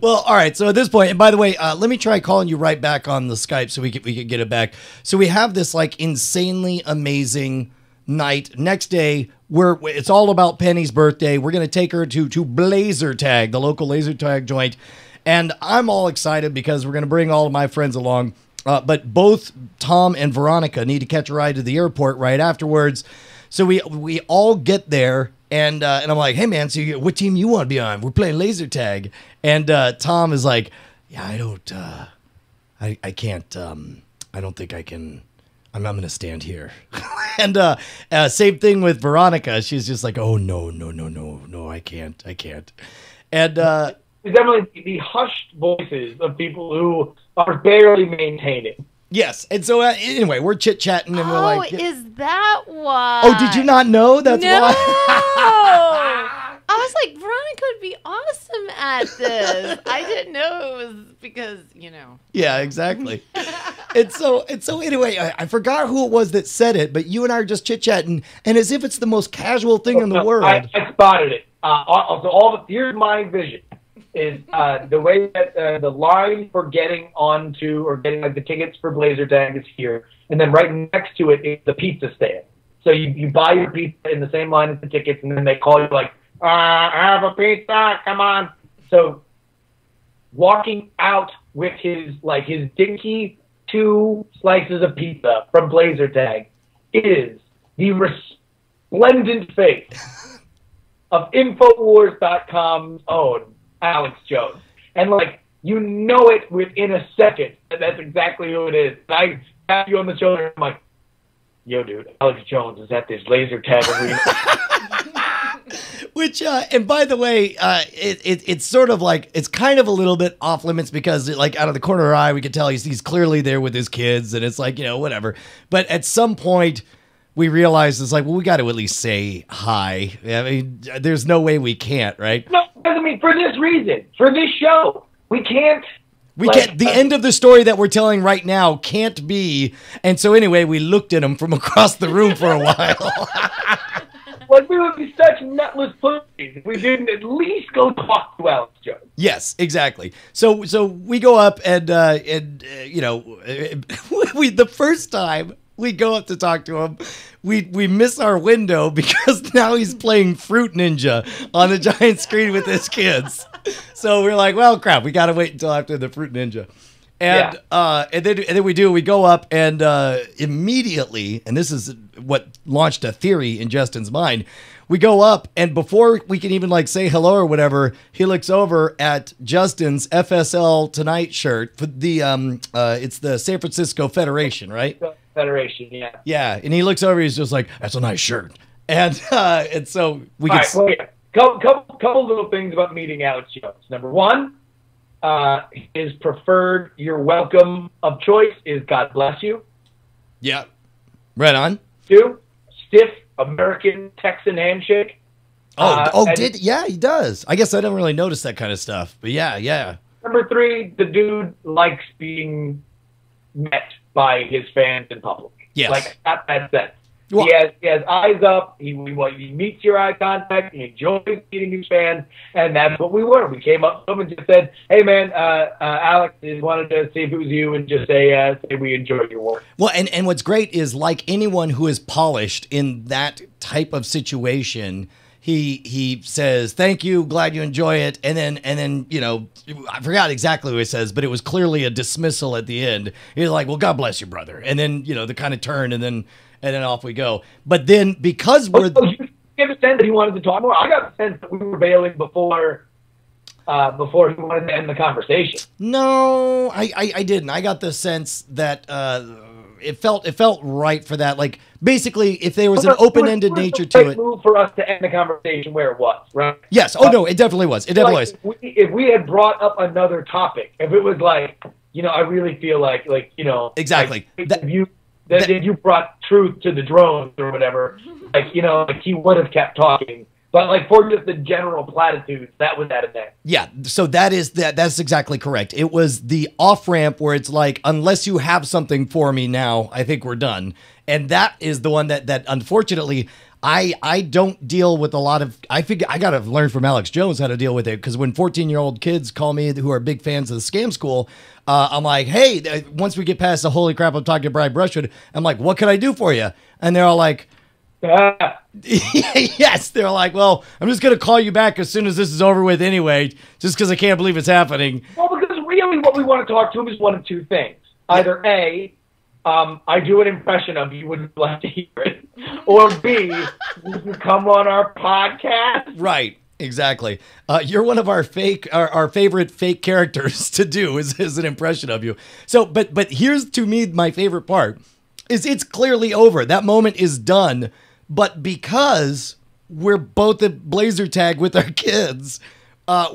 Well, all right. So at this point, and by the way, let me try calling you right back on the Skype so we could get it back. So we have this like insanely amazing night. Next day, it's all about Penny's birthday. We're gonna take her to Blazer Tag, the local laser tag joint, and I'm all excited because we're gonna bring all of my friends along. But both Tom and Veronica need to catch a ride to the airport right afterwards. So we all get there. And I'm like, hey, man, so what team you want to be on? We're playing laser tag. And Tom is like, yeah, I can't, I don't think I can, I'm going to stand here. And same thing with Veronica. She's just like, oh, no, I can't. And definitely the hushed voices of people who are barely maintaining. Yes, and so anyway, we're chit-chatting, and we're like... Oh, is that why? Oh, did you not know? That's why? I was like, Veronica would be awesome at this. I didn't know it was because, Yeah, exactly. and so anyway, I forgot who it was that said it, but you and I are just chit-chatting, and as if it's the most casual thing in the world. I spotted it. Here's my vision. Is the way that the line for getting onto or getting like the tickets for Blazer Tag is here, and then right next to it is the pizza stand. So you buy your pizza in the same line as the tickets, and then they call you like, I have a pizza, come on. So walking out with his dinky 2 slices of pizza from Blazer Tag is the resplendent face of Infowars.com's own Alex Jones. And it within a second that that's exactly who it is. And I tap you on the shoulder and I'm like, yo, dude, Alex Jones is at this laser tag arena. Which, and by the way, it's sort of like, it's kind of a little bit off limits because like out of the corner of our eye, we can tell he's clearly there with his kids and it's like, whatever. But at some point, we realized it's like, well, we got to at least say hi. I mean, there's no way we can't, right? No, I mean, for this reason, for this show, we can't. We can't. The end of the story that we're telling right now can't be. And so anyway, we looked at him from across the room for a while. Like, we would be such nutless pussies if we didn't at least go talk to Alex Jones. Yes, exactly. So we go up and the first time we go up to talk to him, we miss our window because now he's playing Fruit Ninja on a giant screen with his kids. So we're like, well, crap, we got to wait until after the Fruit Ninja. And then we go up and immediately, and this is what launched a theory in Justin's mind, we go up and before we can even say hello or whatever, he looks over at Justin's FSL Tonight shirt for the it's the San Francisco Federation, right? Federation, yeah. Yeah, and he looks over, he's just like, that's a nice shirt. And so we get... All right, couple little things about meeting Alex Jones. Number one, his preferred "you're welcome" of choice is "God bless you." Yeah, right on. 2, stiff American Texan handshake. He does. I guess I don't really notice that kind of stuff, but yeah. Number 3, the dude likes being met by his fans in public. Yes. That sense. Well, he has eyes up. He meets your eye contact. He enjoys meeting his fans, and that's what we were. We came up to him and just said, "Hey, man, Alex wanted to see if it was you, and just say we enjoyed your work." Well, and what's great is like anyone who is polished in that type of situation, he says, "Thank you, glad you enjoy it," and then I forgot exactly what he says, but it was clearly a dismissal at the end. He's like, "Well, God bless you, brother," and then the kind of turn, and then off we go. But then because we're... you get a sense that he wanted to talk more? I got the sense that we were bailing before he wanted to end the conversation. No, I didn't. I got the sense that it felt right for that. Like basically, if there was an open-ended nature to it, move for us to end the conversation where it was, right? Yes. Oh no, it definitely was. It definitely was. If we had brought up another topic, if it was like, I really feel like exactly if you brought truth to the drones or whatever, like he would have kept talking. But like for just the general platitudes, that was out of there. Yeah, so that's exactly correct. It was the off-ramp where it's like, unless you have something for me now, I think we're done. And that is the one that unfortunately I don't deal with a lot of. I figure I got to learn from Alex Jones how to deal with it, because when 14-year-old kids call me who are big fans of the Scam School, I'm like, hey, once we get past the holy crap I'm talking to Brian Brushwood, I'm like, what can I do for you? And they're all like, yes, they're like, well, I'm just going to call you back as soon as this is over with anyway, just because I can't believe it's happening. Well, because really what we want to talk to him is one of two things. Either A, I do an impression of you, wouldn't like to hear it, or B, you can come on our podcast. Right, exactly. You're one of our favorite fake characters to do is an impression of you. So, but here's to me my favorite part is it's clearly over. That moment is done. But because we're both at Blazer Tag with our kids,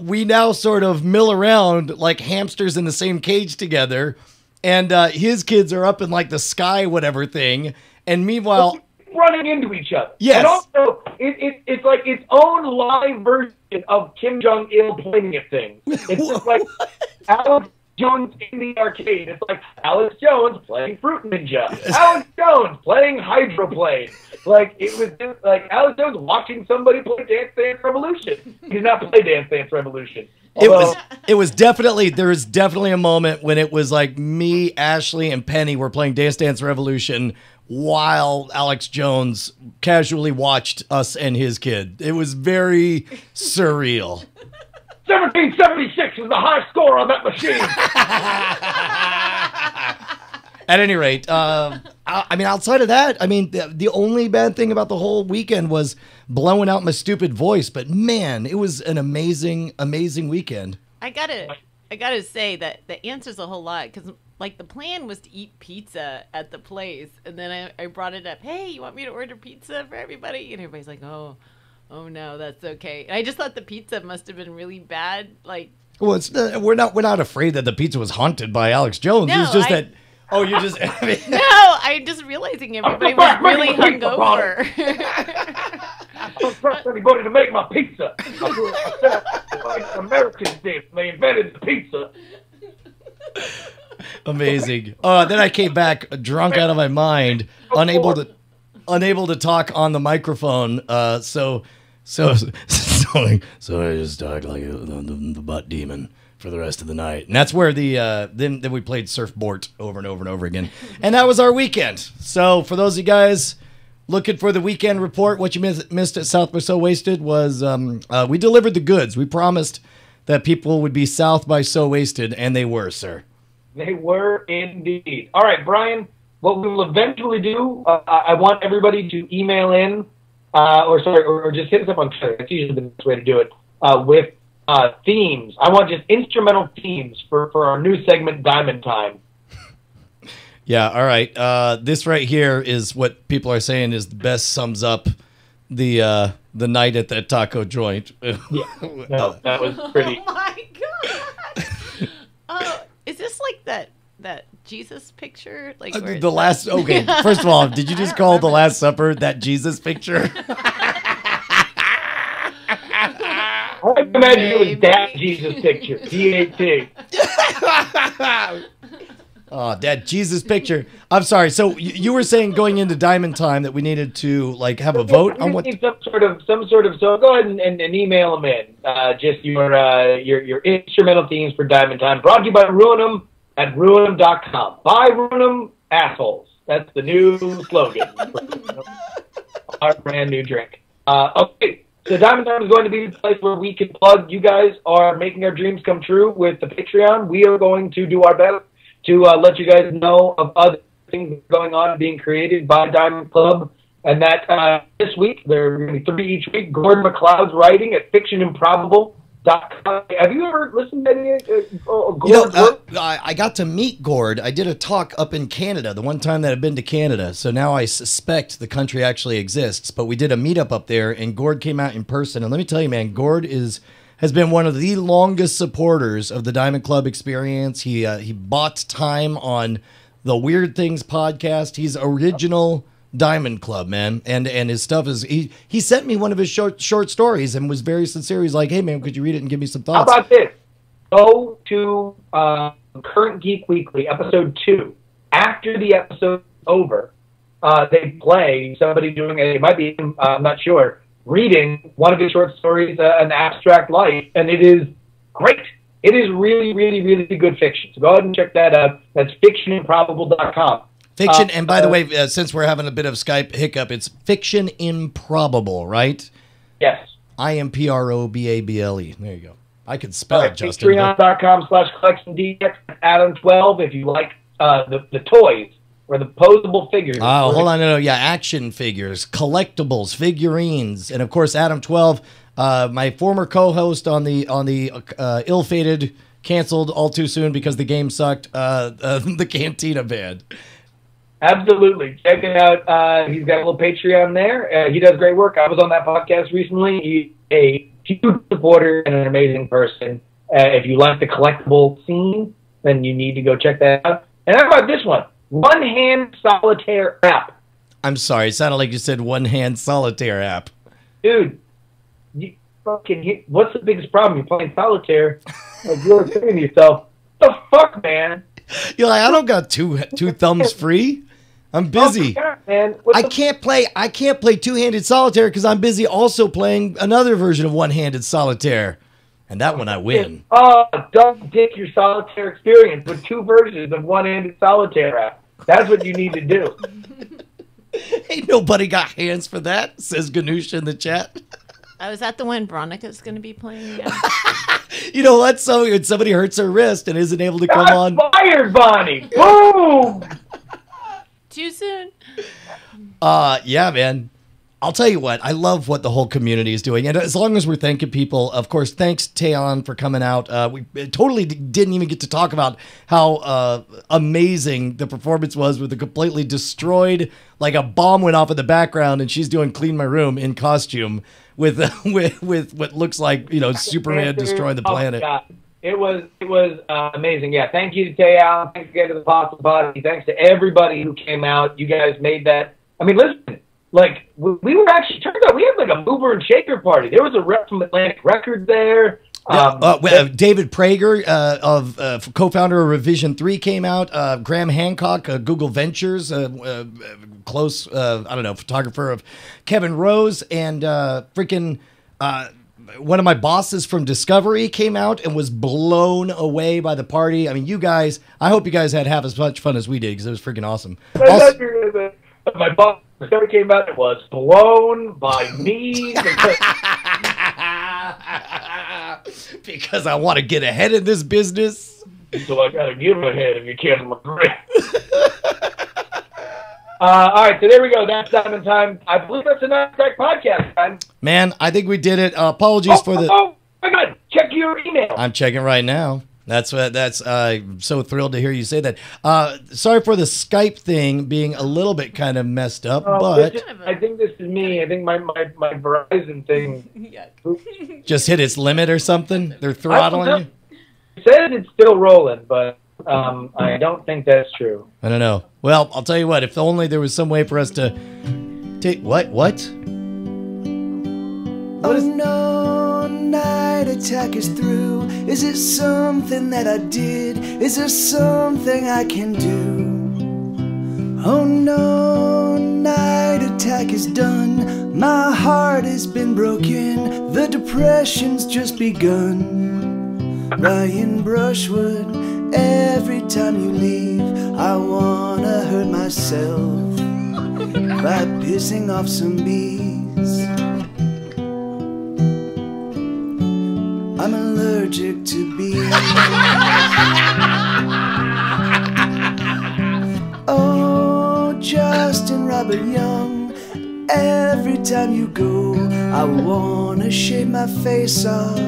we now sort of mill around like hamsters in the same cage together. And his kids are up in like the sky, whatever thing. And meanwhile, running into each other. Yes. And also, it's like its own live version of Kim Jong-il pointing at things. It's just like Alex Jones in the arcade. It's like Alex Jones playing Fruit Ninja. Alex Jones playing Hydroplane. Like, it was just like Alex Jones watching somebody play Dance Dance Revolution. He did not play Dance Dance Revolution. It was definitely, there was definitely a moment when it was like me, Ashley, and Penny were playing Dance Dance Revolution while Alex Jones casually watched us and his kid. It was very surreal. 1776 is the high score on that machine. At any rate, I mean, outside of that, I mean, the only bad thing about the whole weekend was blowing out my stupid voice. But man, it was an amazing, amazing weekend. I gotta say that the answer's a whole lot, because like the plan was to eat pizza at the place, and then I brought it up. Hey, you want me to order pizza for everybody? And everybody's like, oh no, that's okay. And I just thought the pizza must have been really bad. Like, well, we're not afraid that the pizza was haunted by Alex Jones. No, it's just that. Oh, you just. I mean, no, I'm just realizing everybody was really hungover. I don't trust anybody to make my pizza. I do it myself. Like Americans did. They invented the pizza. Amazing. Then I came back drunk out of my mind, unable to talk on the microphone. So I just talked like the butt demon for the rest of the night. And that's where then we played Surfboard over and over and over again. And that was our weekend. So for those of you guys looking for the weekend report, what you missed at South by So Wasted was we delivered the goods. We promised that people would be South by So Wasted, and they were, sir. They were indeed. All right, Brian, what we will eventually do, I want everybody to email in, or just hit us up on Twitter. That's usually the best way to do it, with themes. I want just instrumental themes for our new segment, Diamond Time. Yeah, all right. This right here is what people are saying is the best sums up the night at that taco joint. Yeah, no, that was pretty. Oh my god! Oh, is this like that Jesus picture? Like the last? Okay, first of all, did you just call the Last Supper that Jesus picture? I imagine it was that Jesus picture. DAT. Oh, that Jesus picture. I'm sorry. So you were saying going into Diamond Time that we needed to like have a vote on what? Some sort of. So go ahead and email them in. Just your instrumental themes for Diamond Time. Brought to you by Ruin'em at ruin'em.com. Buy Ruin'em, assholes. That's the new slogan for our brand new drink. Okay. So Diamond Time is going to be the place where we can plug. You guys are making our dreams come true with the Patreon. We are going to do our best to let you guys know of other things going on and being created by Diamond Club. And that this week, there are going to be 3 each week. Gordon MacLeod's writing at fictionimprobable.com. Have you ever listened to any Gord's work? I got to meet Gord. I did a talk up in Canada, the one time that I've been to Canada. So now I suspect the country actually exists. But we did a meetup up there, and Gord came out in person. And let me tell you, man, Gord has been one of the longest supporters of the Diamond Club experience. He bought time on the Weird Things podcast. He's original Diamond Club, man, and his stuff is he sent me one of his short stories and was very sincere. He's like, hey man, could you read it and give me some thoughts? How about this? Go to Current Geek Weekly episode 2. After the episode's over, they play somebody doing it might be I'm not sure, reading one of his short stories, An Abstract Life, and it is great. It is really, really, really good fiction. So go ahead and check that out. That's fictionimprobable.com. Fiction, and by the way, since we're having a bit of Skype hiccup, it's Fiction Improbable, right? Yes. IMPROBABLE. There you go. I can spell it, Justin. Patreon.com/CollectionDX, Adam12 if you like the toys or the posable figures. Oh, hold on. No, yeah, action figures, collectibles, figurines, and of course, Adam12, my former co-host on the ill-fated, canceled all too soon because the game sucked, the Cantina band. Absolutely. Check it out. He's got a little Patreon there. He does great work. I was on that podcast recently. He's a huge supporter and an amazing person. If you like the collectible scene, then you need to go check that out. And how about this one? One-hand solitaire app. I'm sorry. It sounded like you said one-hand solitaire app. Dude, you fucking what's the biggest problem? You're playing solitaire. Like you're thinking to yourself, the fuck, man? You're like, I don't got two thumbs free. I'm busy. Oh, God, man. I can't play two-handed solitaire because I'm busy also playing another version of one-handed solitaire. And that one I win. Oh, don't dick your solitaire experience with 2 versions of one-handed solitaire app. That's what you need to do. Ain't nobody got hands for that, says Ganoush in the chat. Oh, is that the one Veronica's going to be playing again? You know what? So somebody hurts her wrist and isn't able to come on. Fired, Bonnie! Boom! Too soon. Yeah, man. I'll tell you what. I love what the whole community is doing, and as long as we're thanking people, of course. Thanks, Taeyeon, for coming out. We totally didn't even get to talk about how amazing the performance was with the completely destroyed, like a bomb went off in the background, and she's doing "Clean My Room" in costume with what looks like Superman destroying the planet. God. It was amazing. Yeah, thank you to Taeyeon. Thanks again to the Possible Body. Thanks to everybody who came out. You guys made that. I mean, listen. Like, we were actually, turns out we had like a mover and shaker party. There was a rep from Atlantic Records there. David Prager, co-founder of Revision 3, came out. Graham Hancock, Google Ventures, close, photographer of Kevin Rose, and one of my bosses from Discovery came out and was blown away by the party. I mean, you guys, I hope you guys had half as much fun as we did because it was freaking awesome. My boss came out and was blown by me. Because I want to get ahead in this business. So I got to give ahead if you can't agree. All right, so there we go. That's Diamond Time. I believe that's a nice podcast time. Man, I think we did it. Apologies for the... Oh, my God. Check your email. I'm checking right now. That's so thrilled to hear you say that. Sorry for the Skype thing being a little bit kind of messed up, but I think this is me. I think my Verizon thing just hit its limit or something. They're throttling you. It says it's still rolling, but I don't think that's true. I don't know. Well, I'll tell you what. If only there was some way for us to take what? Oh no, night attack is through. Is it something that I did? Is there something I can do? Oh no, night attack is done. My heart has been broken. The depression's just begun. Ryan Brushwood, every time you leave, I wanna hurt myself by pissing off some bees. I'm allergic to bees. Oh, Justin Robert Young, every time you go, I wanna shave my face off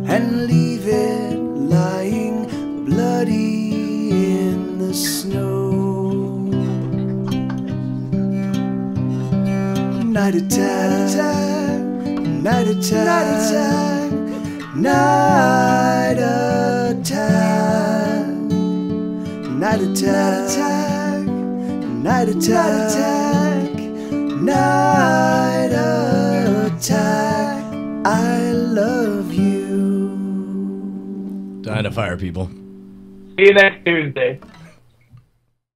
and leave it lying bloody in the snow. Night attack, night attack, night attack, night attack, night attack, night attack. I love you. Dying to fire, people. See you next Tuesday.